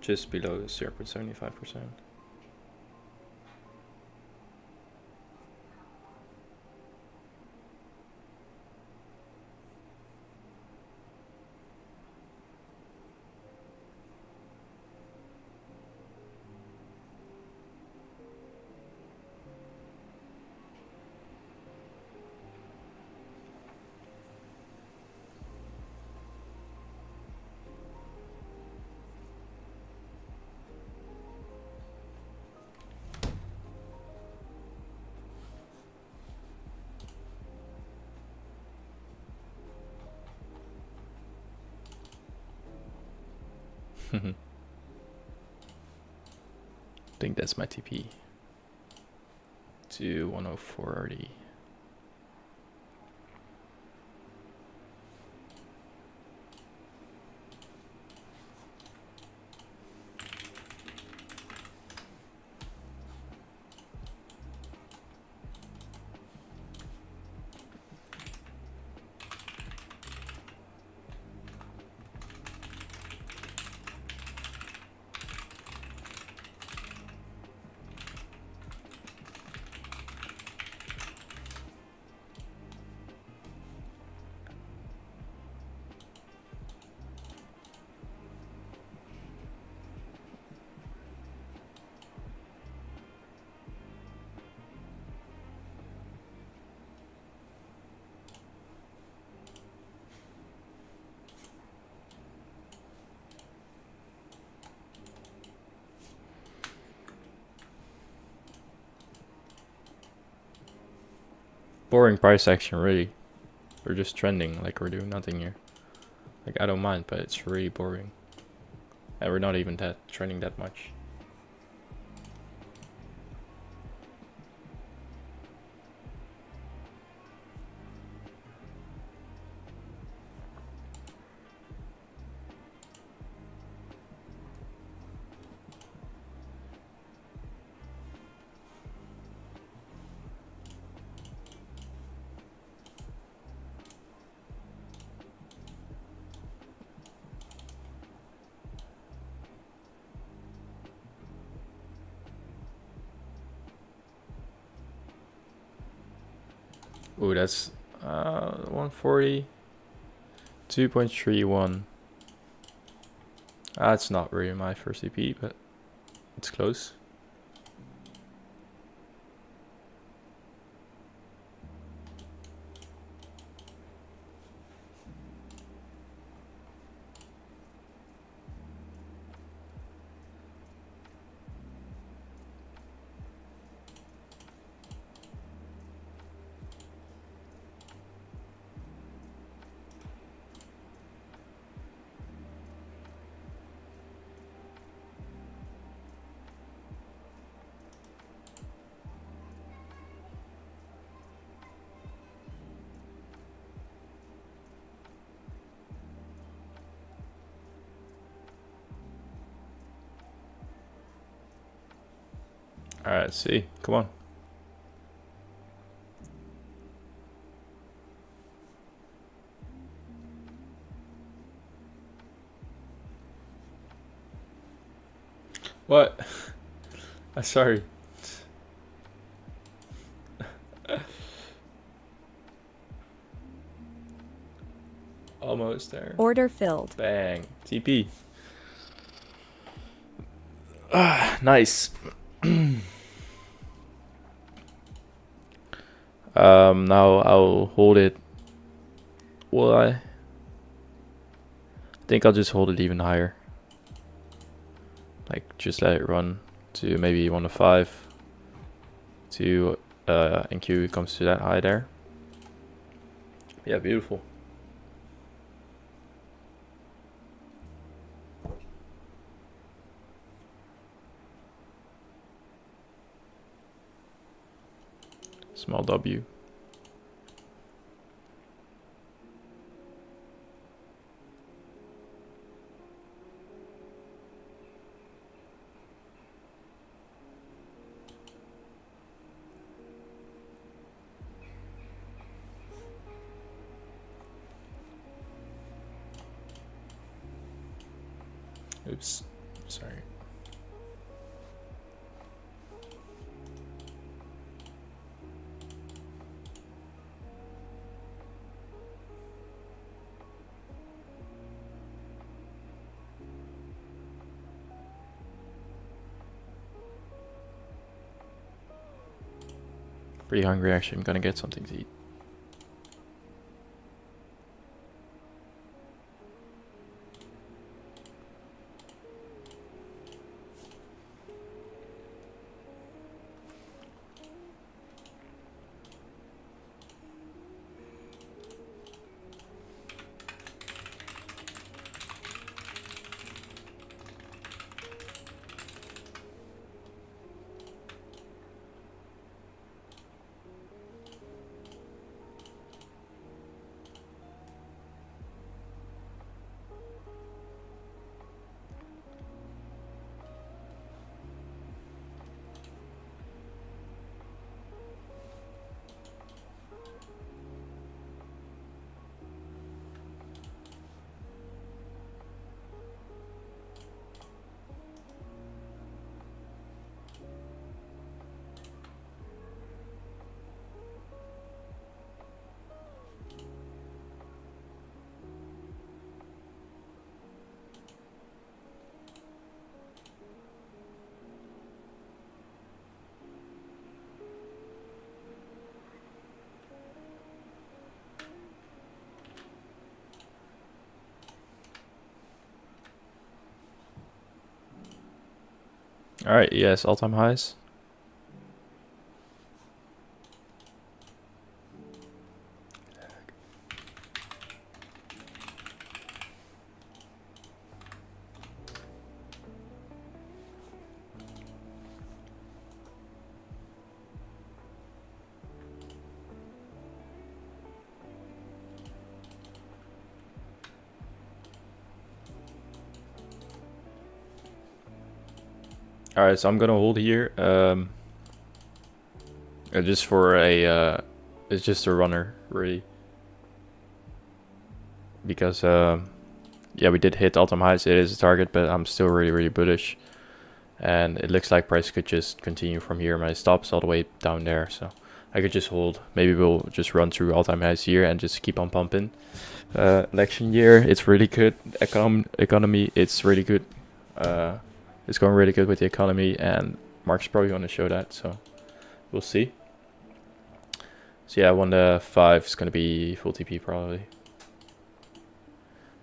Just below 0.75%. I think that's my TP to 104.30. Boring price action, really. We're just trending like we're doing nothing here. Like, I don't mind, but it's really boring. And we're not even trending that much. Ooh, that's 140, 2.31. That's not really my first EP, but it's close. Alright, let's see. Come on. What? Sorry. Almost there. Order filled. Bang. TP. Nice. Now I'll hold it. Will I think I'll just hold it even higher. Like just let it run to maybe 1 to 5 to NQ comes to that high there. Yeah, beautiful. Small W. Oops, sorry. Pretty hungry actually, I'm gonna get something to eat. Alright, yes, all-time highs. All right, so I'm gonna hold here. Just for a, it's just a runner really, because yeah, we did hit all-time highs. It is a target, but I'm still really bullish, and it looks like price could just continue from here. My stop's all the way down there, so I could just hold. Maybe we'll just run through all-time highs here and just keep on pumping. Election year, it's really good. Economy, it's really good. It's going really good with the economy, and Mark's probably going to show that, so we'll see. So yeah, 1-5 is going to be full TP probably,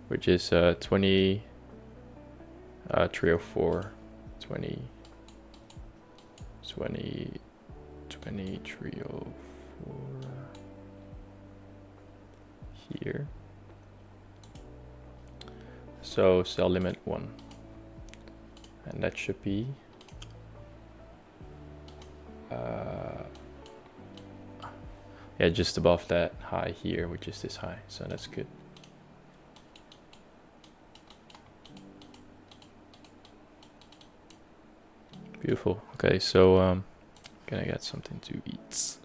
which is 20, 304, 20, 20, 20, 304 here. So sell limit 1, and that should be yeah, just above that high here, which is this high, so that's good. Beautiful. Okay, so gonna get something to eat.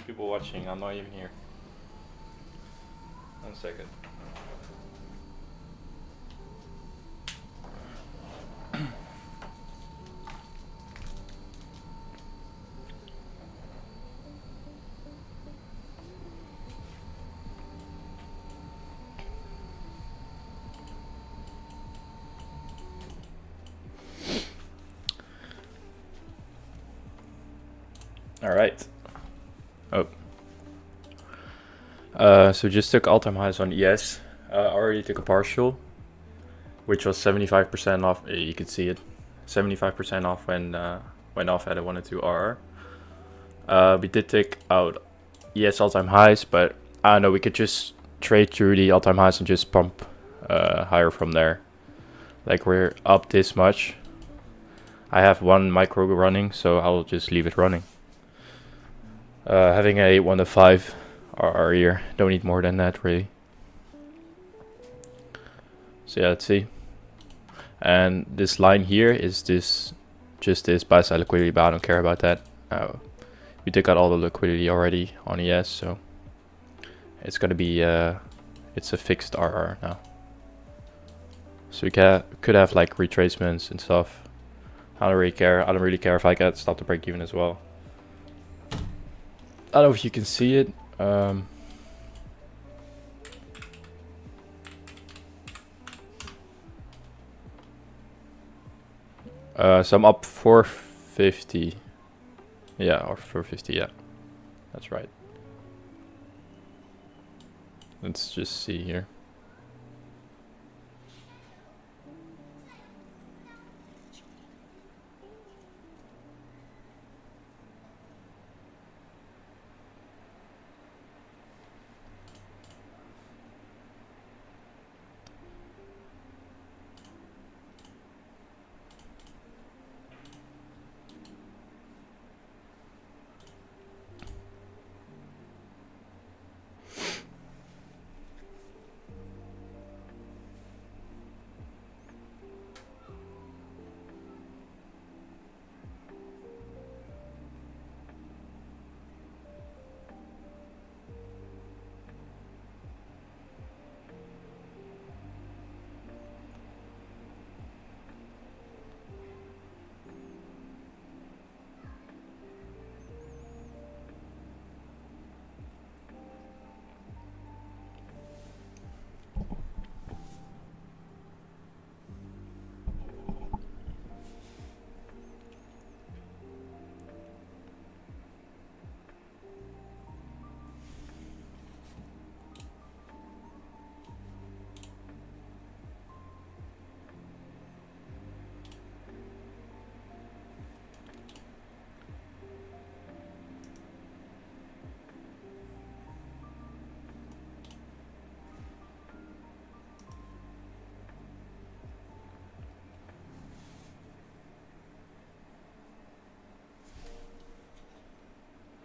people watching. I'm not even here. 1 second. All right. Oh. So just took all-time highs on ES. Already took a partial, which was 75% off. You could see it, 75% off when went off at a 102 RR. We did take out ES all-time highs, but I don't know. We could just trade through the all-time highs and just pump higher from there. Like we're up this much. I have one micro running, so I'll just leave it running. Having a 1 to 5 RR here, don't need more than that really. So yeah, let's see. And this line here is just this buy side liquidity, but I don't care about that. We took out all the liquidity already on ES, so it's gonna be it's a fixed RR now. So we could have like retracements and stuff. I don't really care. I don't really care if I get stop the break even as well. I don't know if you can see it. So I'm up 450. Yeah, or 450, yeah. That's right. Let's just see here.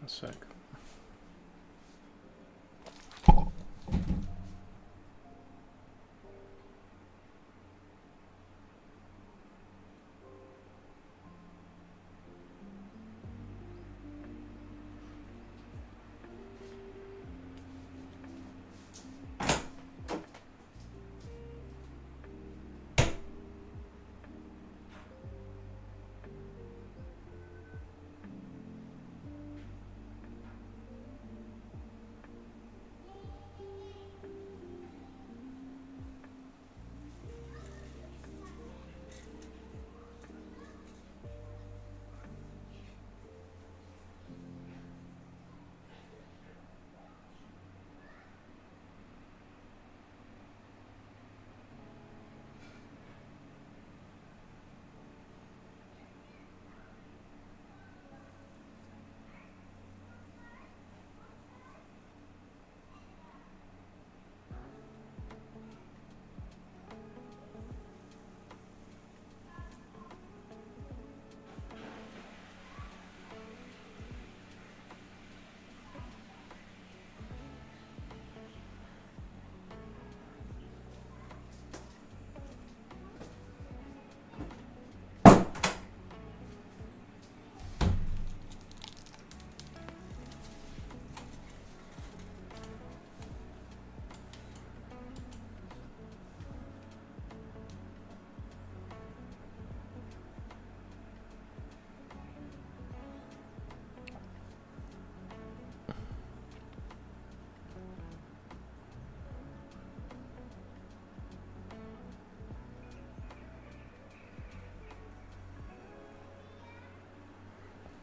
A sec.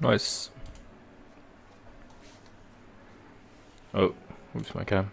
Nice. Oh, oops, my cam.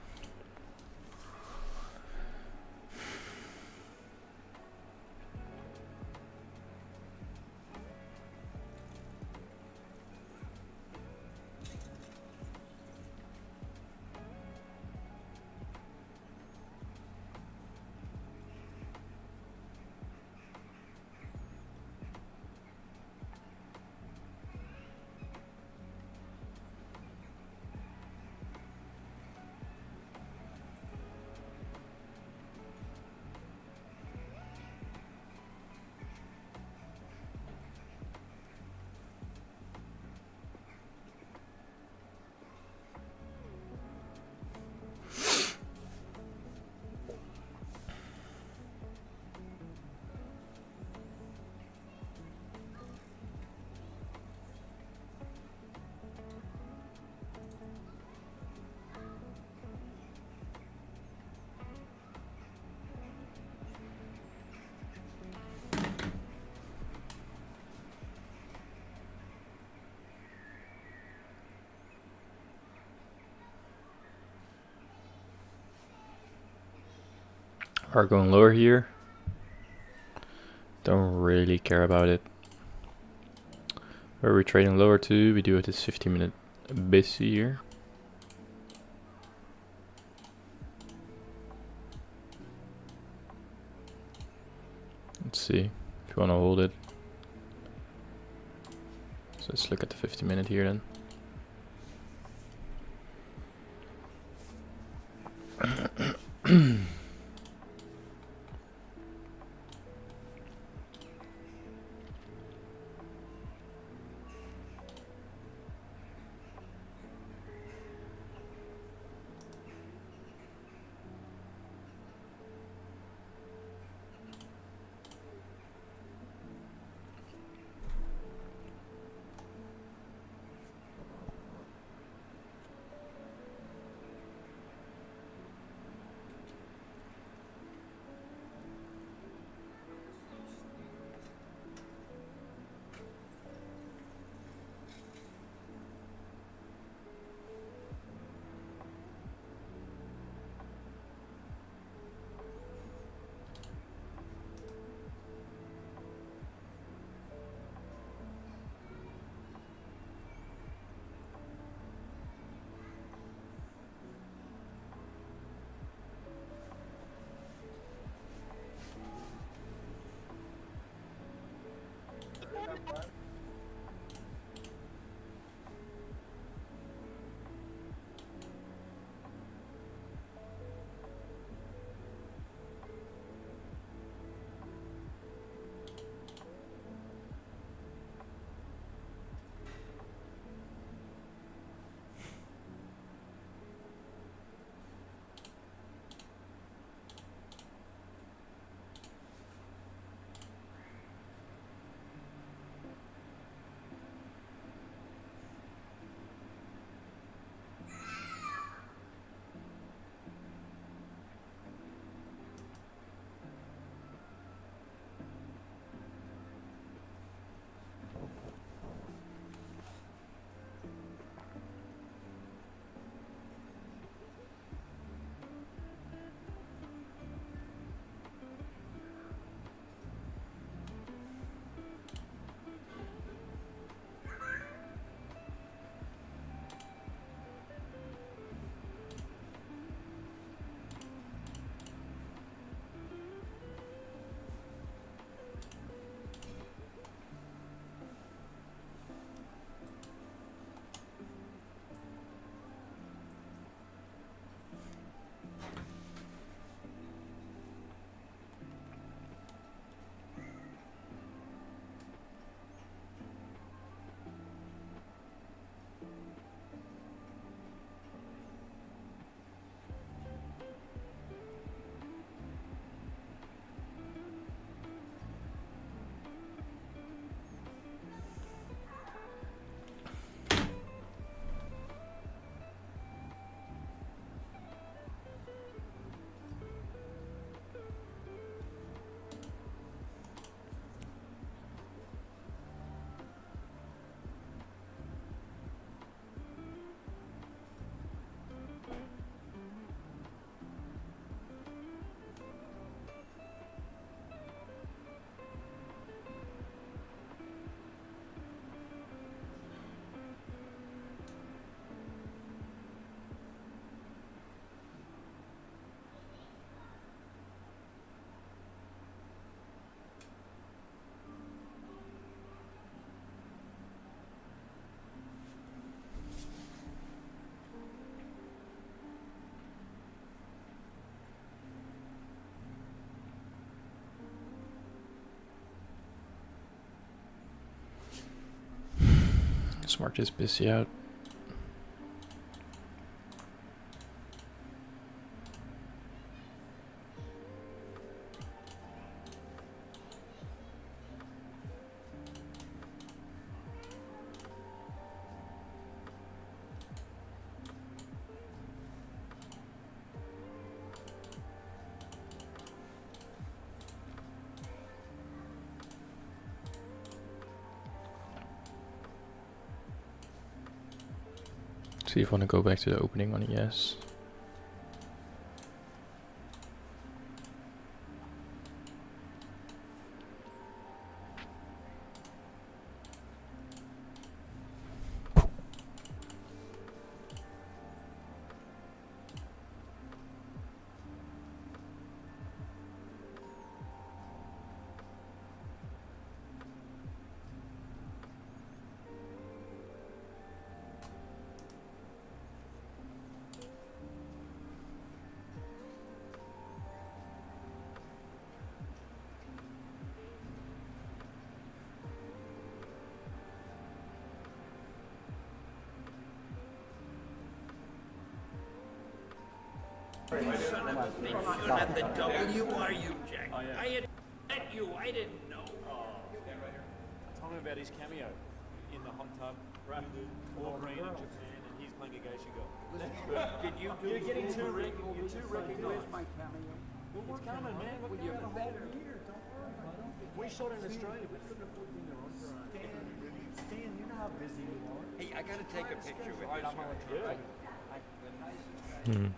Are going lower here. Don't really care about it. Where are we trading lower to? We do it this 15-minute base here. Let's see if you want to hold it. So let's look at the 50-minute here then. Let's mark this busy out. See if I want to go back to the opening on yes. Son of a bitch, you're not the W, are you, Jack? Oh, yeah. I had met you, I didn't know. Tell me about his cameo in the hot tub. Right. Wolverine in Japan, and he's playing a geisha girl. Did you do You're getting too recognized. Where's my cameo? It's coming, man. Look, you got a whole year. Don't worry about it. We shot in Australia, but couldn't afford to be in the restaurant. Stan, you know how busy you are. Hey, I gotta take a picture with you, sir. Hmm.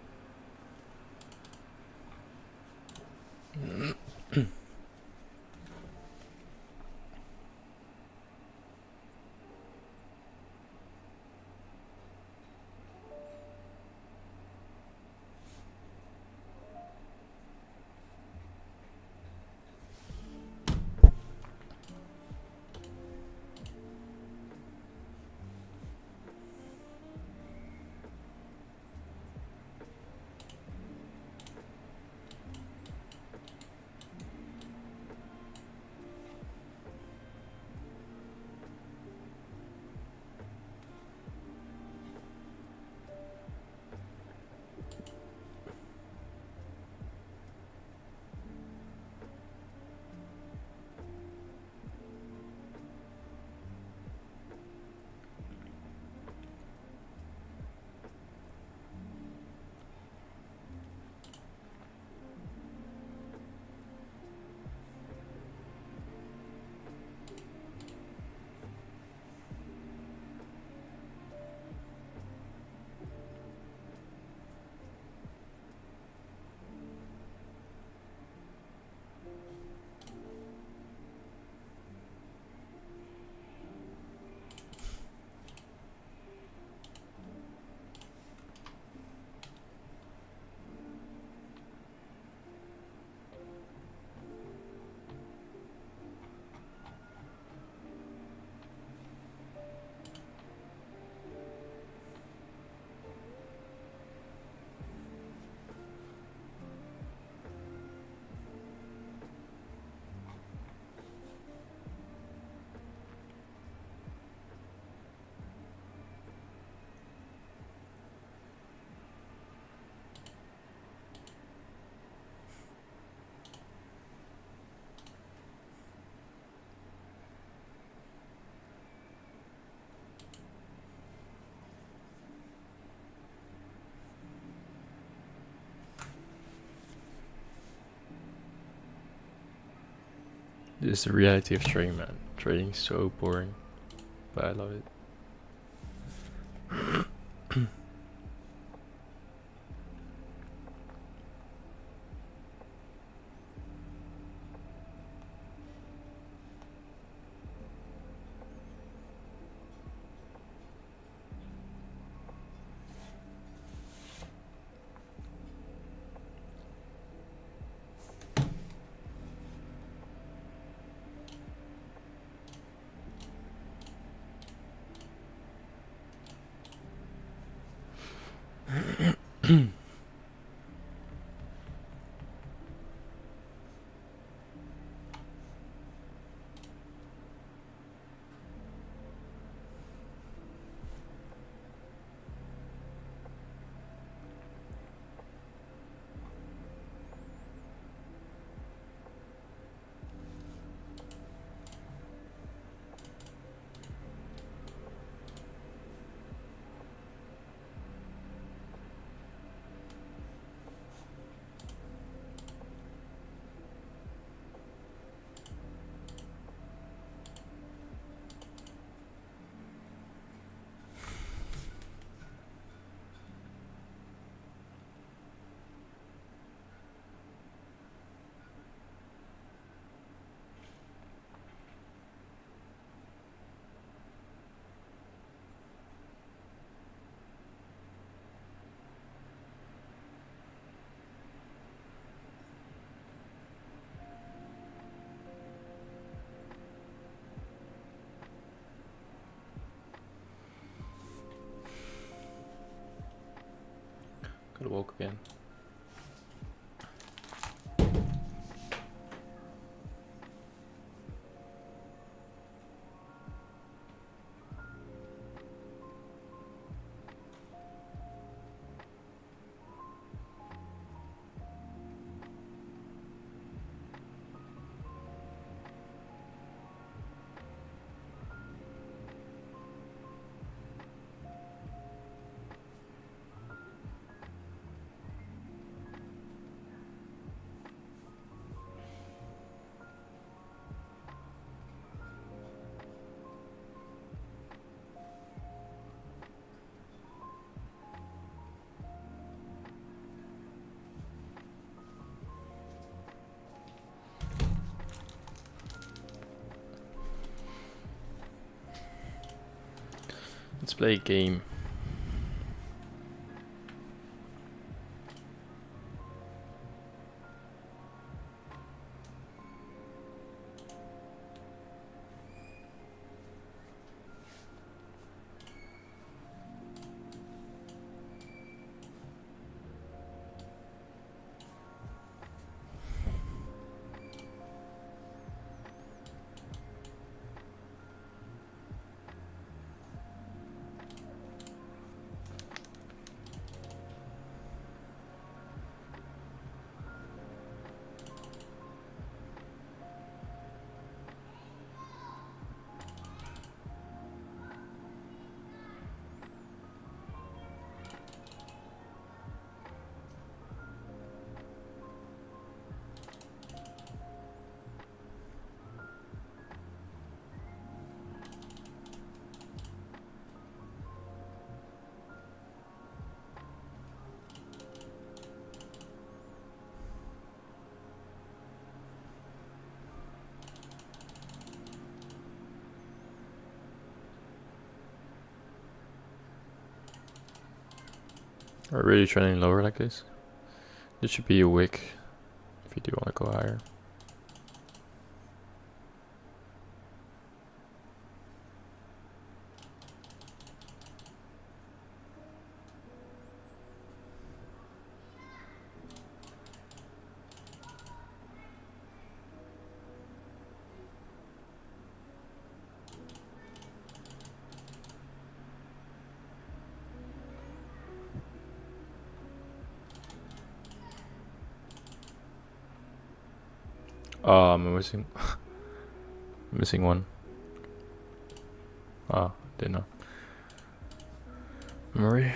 This is the reality of trading, man. Trading's so boring, but I love it. walk again. Let's play a game. Are we really trending lower like this? This should be a wick if you do want to go higher. Oh, I'm missing missing one. Ah, didn't know. Memory.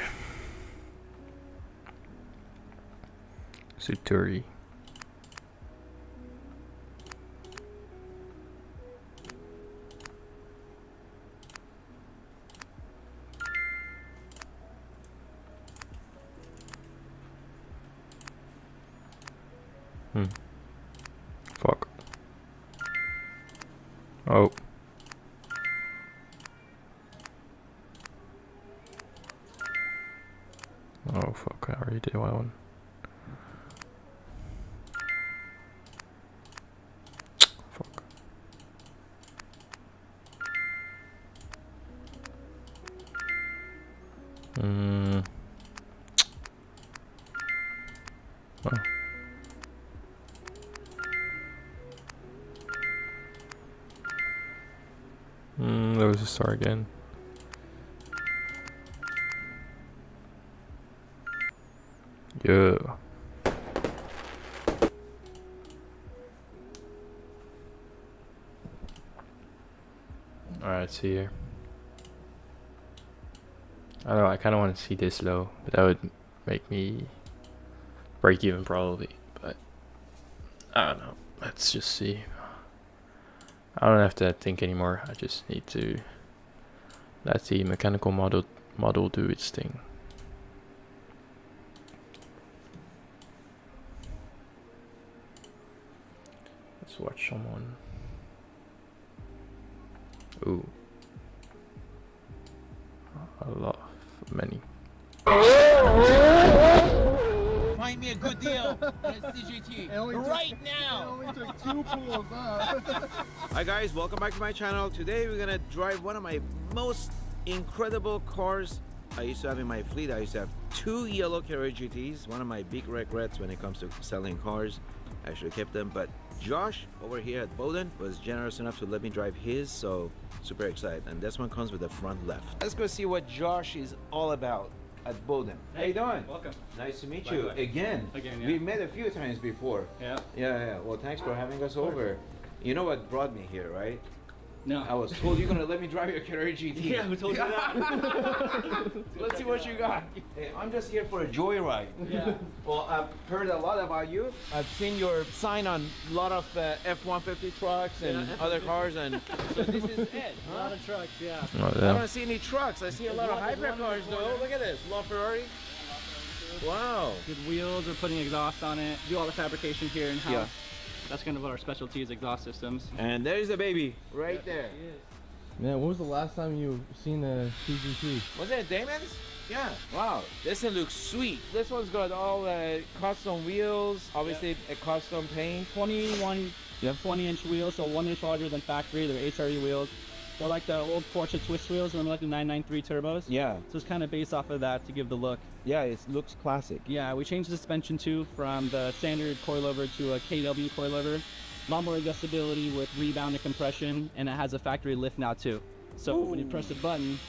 Suturi. Fuck. Oh. Oh fuck, I already did one. Fuck. Oh. There was a star again. Yeah. Alright, see here. I don't know, I kind of want to see this low, but that would make me break even probably, but I don't know. Let's just see. I don't have to think anymore. I just need to let the mechanical model do its thing. Let's watch someone. Ooh. A lot. Many. Find me a good deal on a CGT right now. It only took 2 pulls, huh? Hi guys, welcome back to my channel. Today we're gonna drive one of my most incredible cars I used to have in my fleet, I used to have 2 yellow Carrera GTs. One of my big regrets when it comes to selling cars. I should have kept them, but Josh over here at Bowden was generous enough to let me drive his, so super excited. And this one comes with the front left. Let's go see what Josh is all about at Bowden. How you doing? Welcome. Nice to meet you again. Again, yeah. We met a few times before. Yeah. Yeah. Well, thanks for having us over. You know what brought me here, right? No. I was told you're gonna let me drive your Carrera GT. Yeah, who told you that? Let's see what you got. Hey, I'm just here for a joyride. Yeah. Well, I've heard a lot about you. I've seen your sign on a lot of F-150 trucks and other cars, and so this is it. A lot of trucks, yeah. Oh, I yeah. don't see any trucks. I see a lot of hybrid cars, though. Look at this, LaFerrari. Wow. Good wheels, we're putting exhaust on it. Do all the fabrication here in-house. Yeah. That's kind of what our specialty is, exhaust systems. And there's the baby right there. Man, when was the last time you seen a CGT? Was it Damon's? Yeah. Wow. This one looks sweet. This one's got all custom wheels, obviously a custom paint. 20-inch wheels, so 1 inch larger than factory. They're HRE wheels. They're like the old Porsche twist wheels, remember, like the 993 turbos? Yeah. So it's kind of based off of that to give the look. Yeah, it looks classic. Yeah, we changed the suspension too from the standard coilover to a KW coilover. A lot more adjustability with rebound and compression, and it has a factory lift now too. So when you press the button,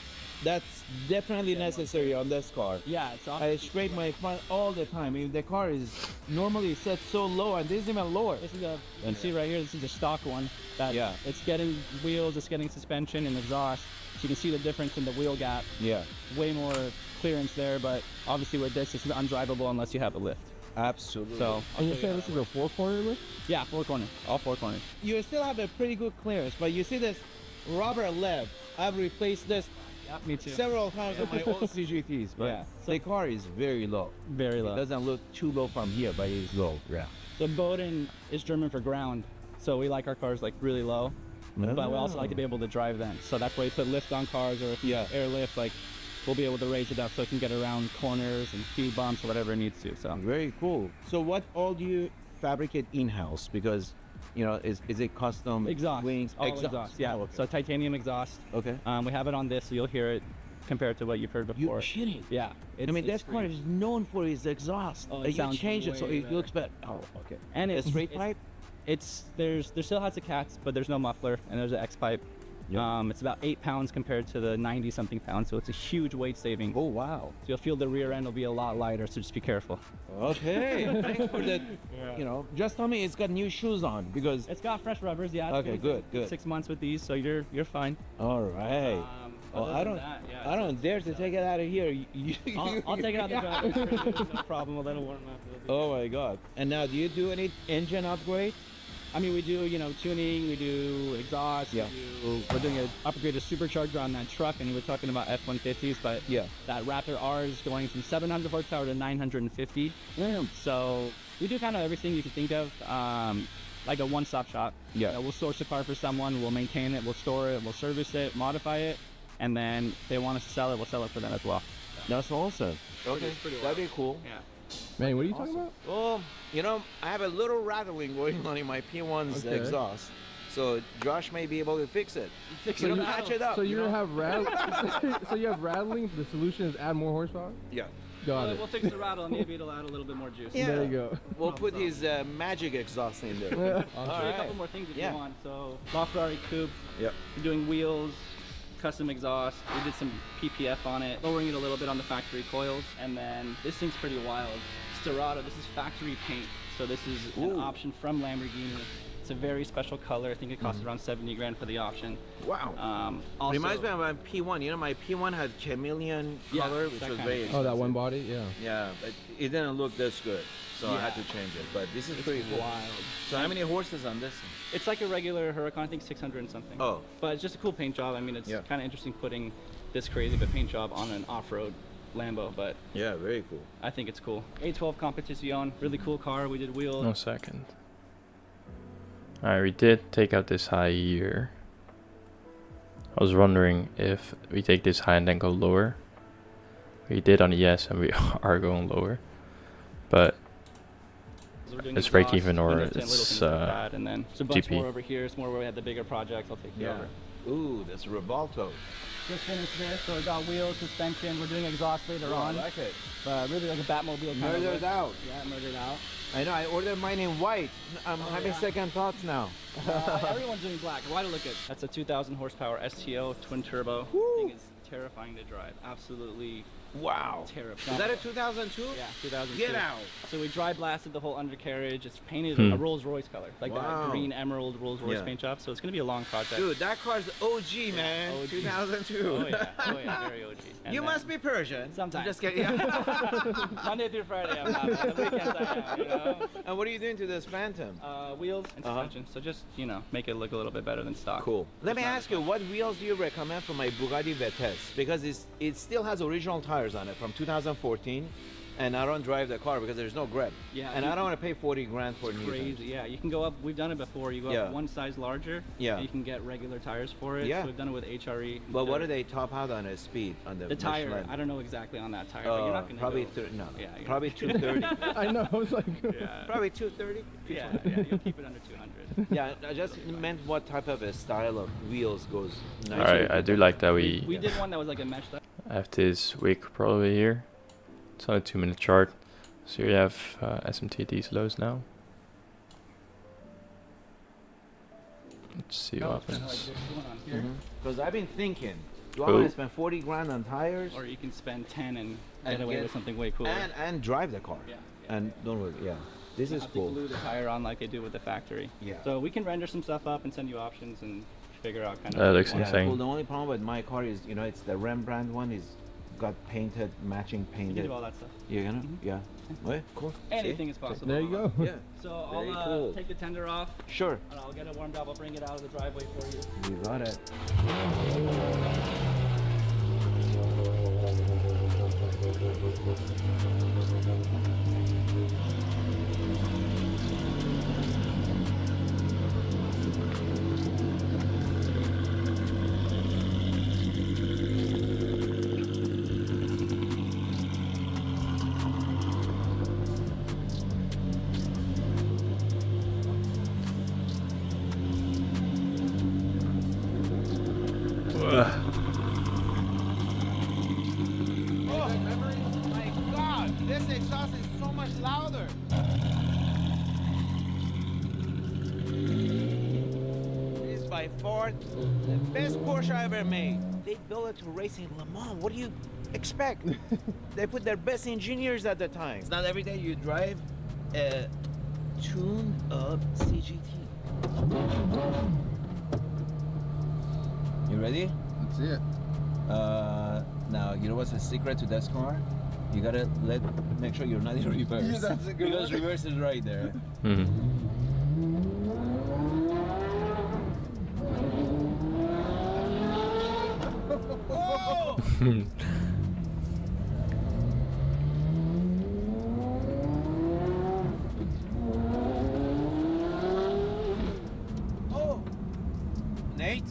That's definitely necessary on this car. yeah, it's off. I scrape my front all the time. I mean, the car is normally set so low, and this is even lower. This is a, you can see right here, this is a stock one. That Yeah. It's getting wheels, it's getting suspension and exhaust. So you can see the difference in the wheel gap. Yeah, Way more clearance there, but obviously with this is undrivable unless you have a lift. absolutely. So, And you said this is a 4-corner lift? yeah, 4 corners, all 4 corners. you still have a pretty good clearance, but you see this rubber lip. I've replaced this Yeah, me too. several times on my old CGTs, but Yeah. the car is very low. Very It low. doesn't look too low from here, but it's low. Yeah. So Bowden is German for ground. So we like our cars like really low, but we also like to be able to drive them. So that's why we put lift on cars, or if you Yeah. airlift, like we'll be able to raise it up so it can get around corners and speed bumps or whatever it needs to. So Very cool. So what all do you fabricate in-house? Because, you know, is it custom exhaust, wings? all exhaust. Yeah. Oh, okay. So titanium exhaust. Okay. We have it on this, so you'll hear it compared to what you've heard before. You're kidding. Yeah. I mean, it's that car great. is known for its exhaust. Oh, it You sounds change it so way it better. looks better. Oh, okay. And A it's straight pipe? there still has a cats, but there's no muffler, and there's an X pipe. Yep. It's about 8 pounds compared to the 90 something pounds, so it's a huge weight saving. Oh, wow. So you'll feel the rear end will be a lot lighter, so just be careful. Okay. Thanks for that. You know, just tell me it's got new shoes on because. It's got fresh rubbers, yeah. It's Okay, been good. 6 months with these, so you're fine. All right. Oh, Other I than don't. that, yeah, I don't dare to take it out of here. I'll take it out the driveway. No problem. We'll let it warm up. Oh my God. And now, do you do any engine upgrade? I mean, we do, tuning, we do exhaust. Yeah. We're doing an upgraded supercharger on that truck, and we were talking about F-150s, but Yeah. that Raptor R is going from 700 horsepower to 950. So we do kind of everything you can think of, like a one-stop shop. Yeah. We'll source a car for someone, we'll maintain it, we'll store it, we'll service it, modify it, and then if they want us to sell it, we'll sell it for them as well. That's awesome. Okay, pretty that'd be cool. Yeah. Man, what are you talking about? Well, you know, I have a little rattling going on in my P1's Okay. exhaust, so Josh may be able to fix it. Fix You it know, now. patch it up. So you're you gonna know? have so you have rattling. The solution is add more horsepower. Yeah. Got it. We'll fix the rattle, and maybe it'll add a little bit more juice. Yeah. There you go. We'll put his magic exhaust in there. I'll show you a couple more things if Yeah. you want. So, LaFerrari Coupe, Yep. we're doing wheels, custom exhaust. We did some PPF on it, lowering it a little bit on the factory coils. And then this thing's pretty wild. Sterrato, this is factory paint. So this is an Ooh. option from Lamborghini. It's a very special color. I think it costs around 70 grand for the option. Wow. Also, Reminds me of my P1. You know, my P1 had chameleon Yeah, color, which that was kind very of- expensive. Oh, that one body. Yeah. Yeah, but it didn't look this good, so I had Yeah. to change it. But this is it's pretty cool. wild. So how many horses on this? It's like a regular Huracan, I think 600 and something. Oh. But it's just a cool paint job. I mean, it's Yeah. kind of interesting putting this crazy of a paint job on an off-road Lambo, but Yeah, very cool. I think it's cool. A12 Competition, really cool car. We did wheels. No second. Alright, we did take out this high here. I was wondering if we take this high and then go lower. We did on the yes, and we are going lower. But So we're doing it's break exhaust, even or window tint, little it's, things like that, and then there's a bunch GP. more over here. It's more where we had the bigger projects. I'll take you Yeah. over. Ooh, that's Revolto. Just finished this, so we got wheels, suspension. We're doing exhaust later on. I like it. But really like a Batmobile kind of Murdered look. out. Yeah, murdered out. I know, I ordered mine in white. I'm having yeah. second thoughts now. Everyone's doing black. Why to look at? That's a 2,000 horsepower STO twin turbo. Thing is terrifying to drive. Absolutely Wow. terrifying. Is that a 2002? Yeah, 2002. Get out. So we dry blasted the whole undercarriage. It's painted a Rolls Royce color, like Wow. that green emerald Rolls Royce Yeah. paint job. So it's gonna be a long project. Dude, that car's OG, man. OG. 2002. Oh yeah, very OG. And You then- must be Persian. Sometimes. I'm just kidding. Monday through Friday I'm not, but the weekends I am, you know? And what are you doing to this Phantom? Wheels and suspension. So just, you know, make it look a little bit better than stock. Cool. Let It's me not ask as you, much. what wheels do you recommend for my Bugatti Vitesse? Because it still has original tires on it from 2014, and I don't drive the car because there's no grip. Yeah, And you- I don't want to pay 40 grand for new Crazy, tires. yeah. You can go up. We've done it before. You go Yeah. up one size larger. Yeah. And you can get regular tires for it. Yeah. So we've done it with HRE. But what do they top out on a speed on the The tire. Michelin? I don't know exactly on that tire. But you're not gonna Probably go, no. Yeah. You're Probably 230. I know. I was like, Yeah. Probably 230. Yeah. You'll keep it under 200. Yeah, I just meant what type of a style of wheels goes nicer. Alright, I do like that We we did one that was like a mesh. have this wig probably here. It's on a 2-minute chart. So you have SMT at these lows now. Let's see what Kind of like happens. this one on here. Because I've been thinking, do I Oh. want to spend 40 grand on tires Or you can spend 10 and And get away get- with something way cooler. and drive the car? Yeah. And don't worry, yeah. This You is have to cool. glue the tire on like they do with the factory. Yeah. So we can render some stuff up and send you options and figure out kind of. That what you looks want. insane. Well, the only problem with my car is, you know, it's the Rembrandt one is got painted, matching You can painted. do all that stuff. You gonna? Yeah. Okay, cool. Anything is possible. there you go. See? Yeah. So Very I'll cool. take the tender off Sure. and I'll get it warmed up. I'll bring it out of the driveway for you. You got it. Oh my God! This exhaust is so much louder. It is by far the best Porsche I ever made. They built it to race in Le Mans. What do you expect? They put their best engineers at the time. It's not every day you drive a tuned-up CGT. You ready? Let's see it. Now you know what's the secret to this car? You gotta make sure you're not in reverse. Yeah, that's a good because one. reverse is right there. Whoa! Oh, Nate,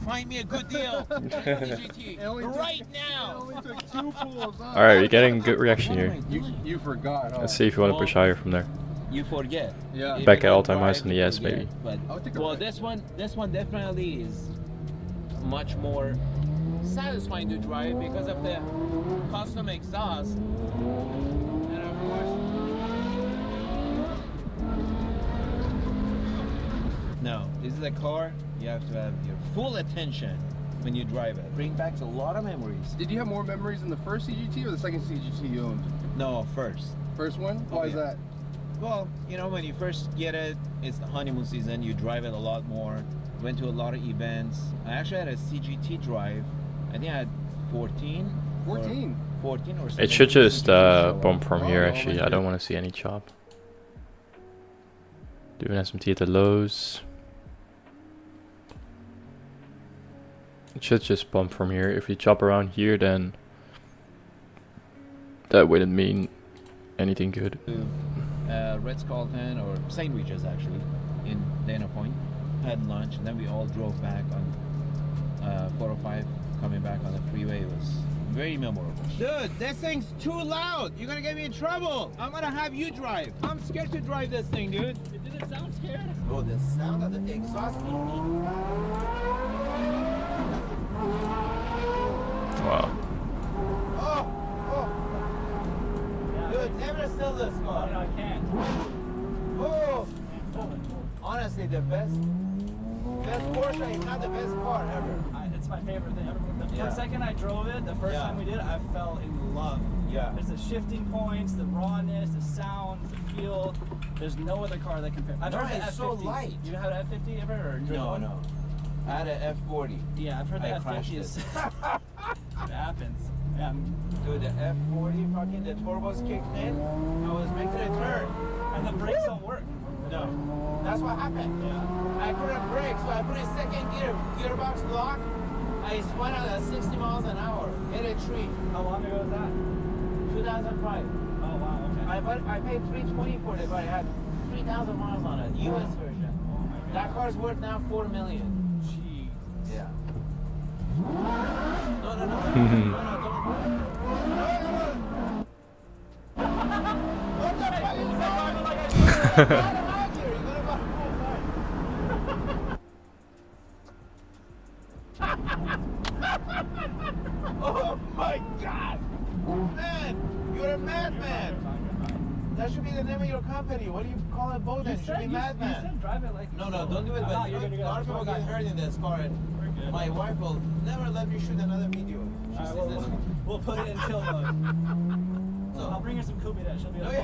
find me a good deal. CGT. only took- Right now. It only took 2 pulls. Huh? Alright, we're getting good reaction here. You forgot. Huh? Let's see if you want to push higher from there. you forget. Yeah. If Back you at don't all-time highs drive, in the you yes, forget. maybe. But I'll take a well, ride. this one definitely is much more satisfying to drive because of the custom exhaust. And of course, no, this is a car you have to have your full attention when you drive it. Bring back a lot of memories. Did you have more memories in the first CGT or the second CGT you owned? No, first. First one? Why is yeah. that? Well, you know, when you first get it, it's the honeymoon season. You drive it a lot more. Went to a lot of events. I actually had a CGT drive. I think I had 14. 14. 14 or It 17 should just CGT. bump from here Oh, actually. my I don't God. want to see any chop. Do an SMT at the lows. It should just bump from here. If we chop around here, then that wouldn't mean anything good. Ritz-Carlton or sandwiches actually in Dana Point. Had lunch and then we all drove back on 405 coming back on the freeway. It was very memorable. Dude, this thing's too loud. You're gonna get me in trouble. I'm gonna have you drive. I'm scared to drive this thing, dude. Did it sound scared? Oh, the sound of the exhaust. Wow. Dude, never sell this car. I can't. Oh, honestly, the best Porsche is not the best car ever. It's my favorite thing ever. The Yeah. second I drove it, the first Yeah. time we did it, I fell in love. Yeah. There's the shifting points, the rawness, the sound, the feel. There's no other car that compares. I've No, heard the it's so F50. light. You had an F50 ever? Or driven No, one? no. I had an F40. Yeah, I've heard the I crashed F50 it. is. It happens. Yeah. Dude, the F40 fucking the turbos kicked in. I was making a turn. And the brakes don't work. No. That's what happened. Yeah. I couldn't brake, so I put a second gearbox lock. I spun out at 60 miles an hour. Hit a tree. How long ago was that? 2005. Oh wow. Okay. I paid $320 for it, but I had 3,000 miles on it. US version. Oh my God. That car's worth now $4 million. Jeez. Yeah. No, no, no. Mhm. No, no, what the fuck is that? Get out of here. You're gonna buy Oh my God! Man, you're a madman. That should be the name of your company. What do you call it, Bowden? It should be You madman. said drive it like. No, no, don't do it. I'm But not, you you're know, good, a lot of people get hurt in this car, and We're good. my wife will never let me shoot another video. She Alright, says this. we'll put it in kill mode. I'll bring her some Kubi that she'll be Oh, okay.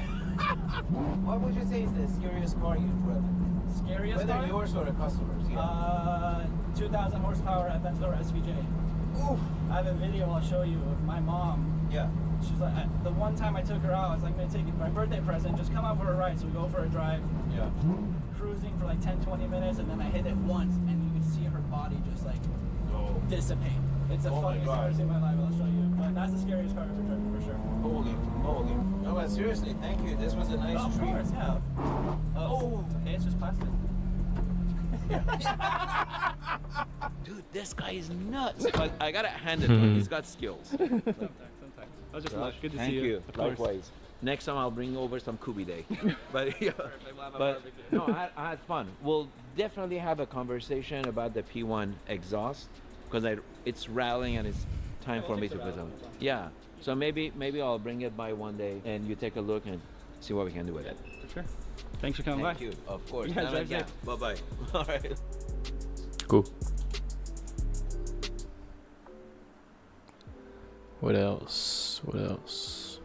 What would you say is the scariest car you've driven? Scariest Whether car? yours or the customers? Yeah. 2,000 horsepower Aventador SVJ. Oof. I have a video I'll show you of my mom. Yeah. She's like, the one time I took her out, I was like, I'm gonna take my birthday present, just come out for a ride. So we go for a drive, Yeah. cruising for like 10-20 minutes, and then I hit it once, and you can see her body just like No. dissipate. It's the Oh my funniest thing I've God. ever seen in my life. I'll show you. But that's the scariest car I've ever driven for sure. Holy moly. No, but seriously, thank you. This was a nice Of treat. course, yeah. Oh, okay, it's just plastic. Dude, this guy is nuts. But I gotta hand it to him. He's got skills. Sometimes. I was just Josh, good to thank see you. Of course. Likewise. Next time I'll bring over some Kubi Day. But yeah. Perfect. We'll have a But barbecue. no, I had fun. We'll definitely have a conversation about the P1 exhaust because it's rattling and it's time Yeah, for we'll me fix to it put rattle. some. Yeah. So maybe I'll bring it by one day and you take a look and see what we can do with it. For sure. Thanks for coming Thank by. you. Of course. Yeah, drive safe. Bye bye. All right. Cool. What else? What else?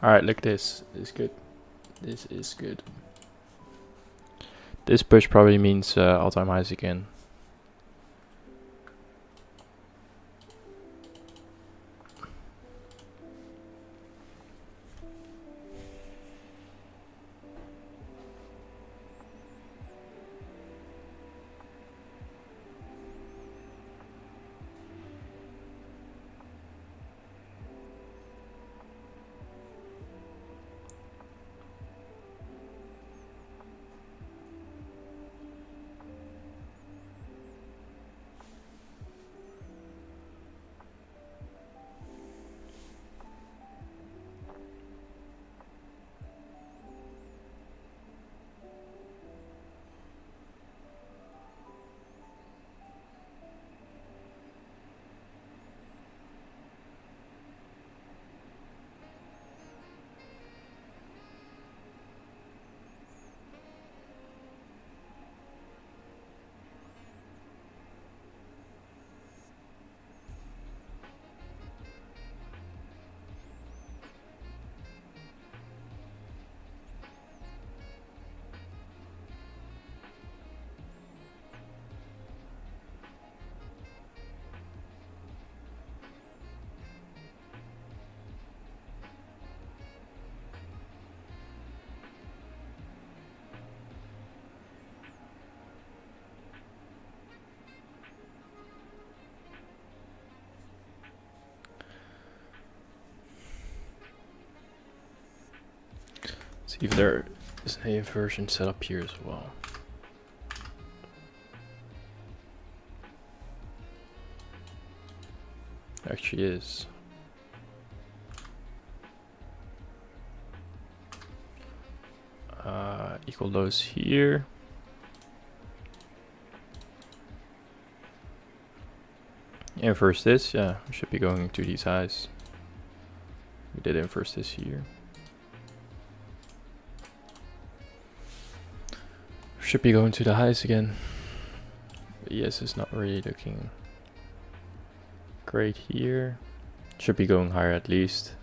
Alright, look at this. This is good. This is good. This push probably means all-time highs again. See if there is an inversion set up here as well. Actually is. Equal lows here. Inverse this, yeah, we should be going to these highs. We did inverse this here. Should be going to the highs again. But yes, it's not really looking great here. Should be going higher at least.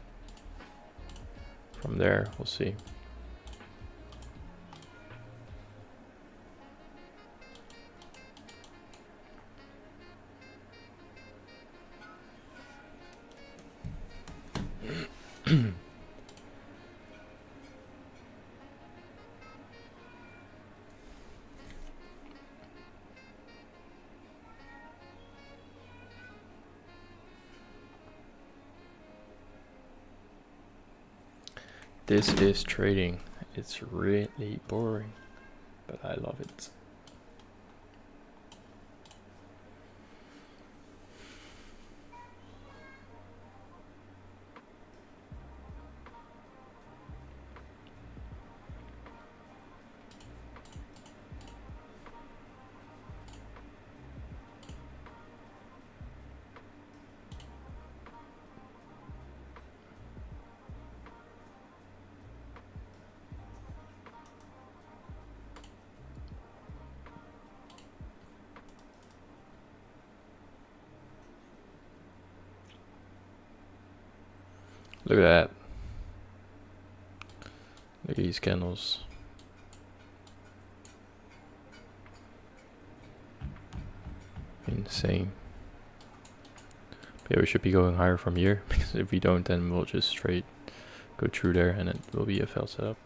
From there, we'll see. This is trading. It's really boring, but I love it. Look at that. Look at these candles. Insane. But yeah, we should be going higher from here, because if we don't, then we'll just straight go through there and it will be a failed setup.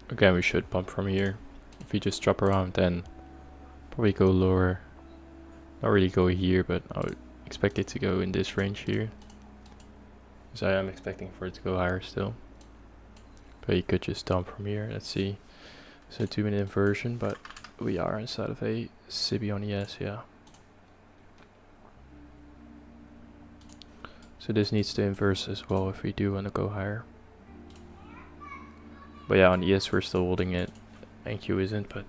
Again, we should pump from here. If we just drop around, then probably go lower. Not really go here, but I would expect it to go in this range here. Because I am expecting for it to go higher still. But you could just dump from here. Let's see. So 2-minute inversion, but we are inside of a Sibi on ES, yeah. So this needs to inverse as well if we do want to go higher. But yeah, on ES we're still holding it, and Q isn't, but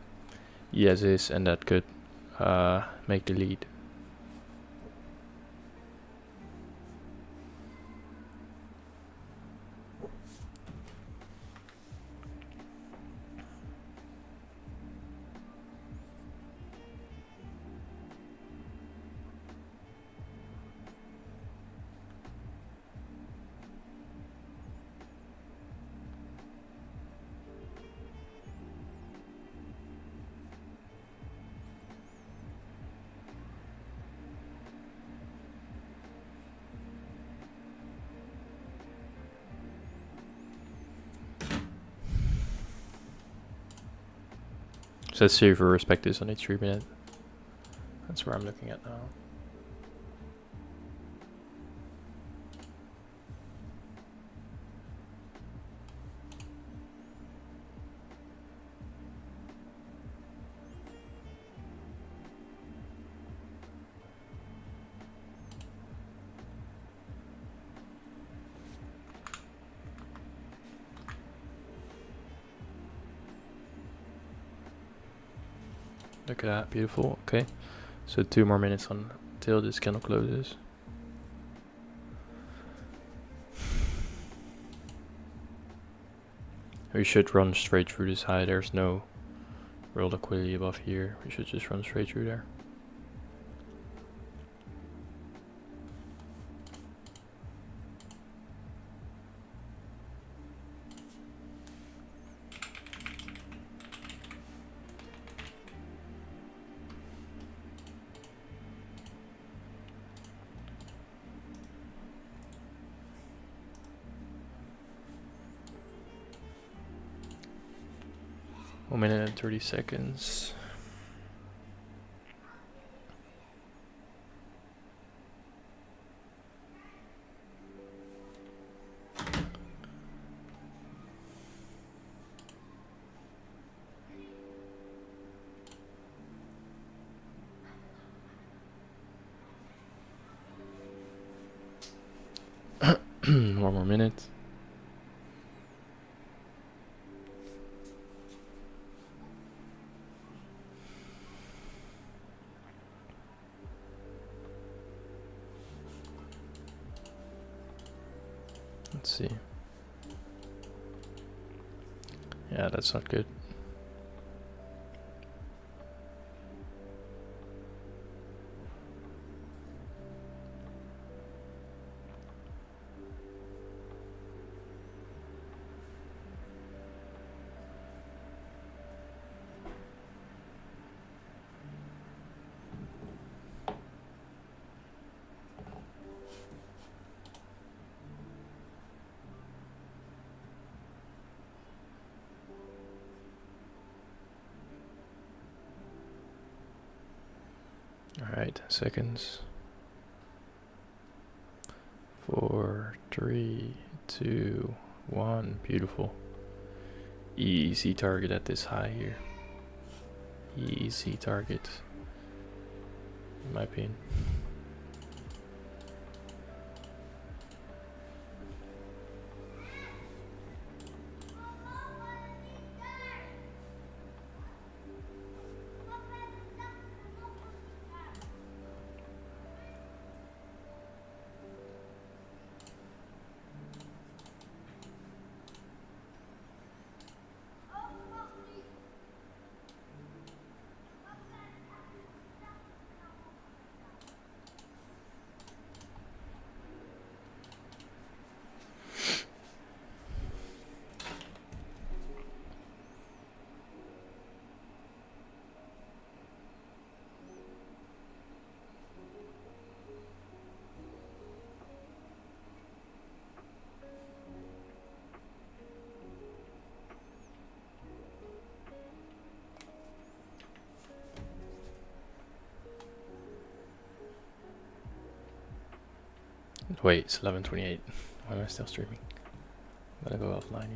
ES is, and that could make the lead. So let's see if we respect this on each 3 minute. That's where I'm looking at now. Look at that, beautiful. Okay, so 2 more minutes until this candle closes. We should run straight through this high. There's no real liquidity above here. We should just run straight through there. One minute and 30 seconds. One more minute. Let's see. Yeah, that's not good. Alright, seconds. 4, 3, 2, 1. Beautiful. Easy target at this high here. Easy target, in my opinion. Wait, it's 11:28. Why am I still streaming? I'm gonna go offline here.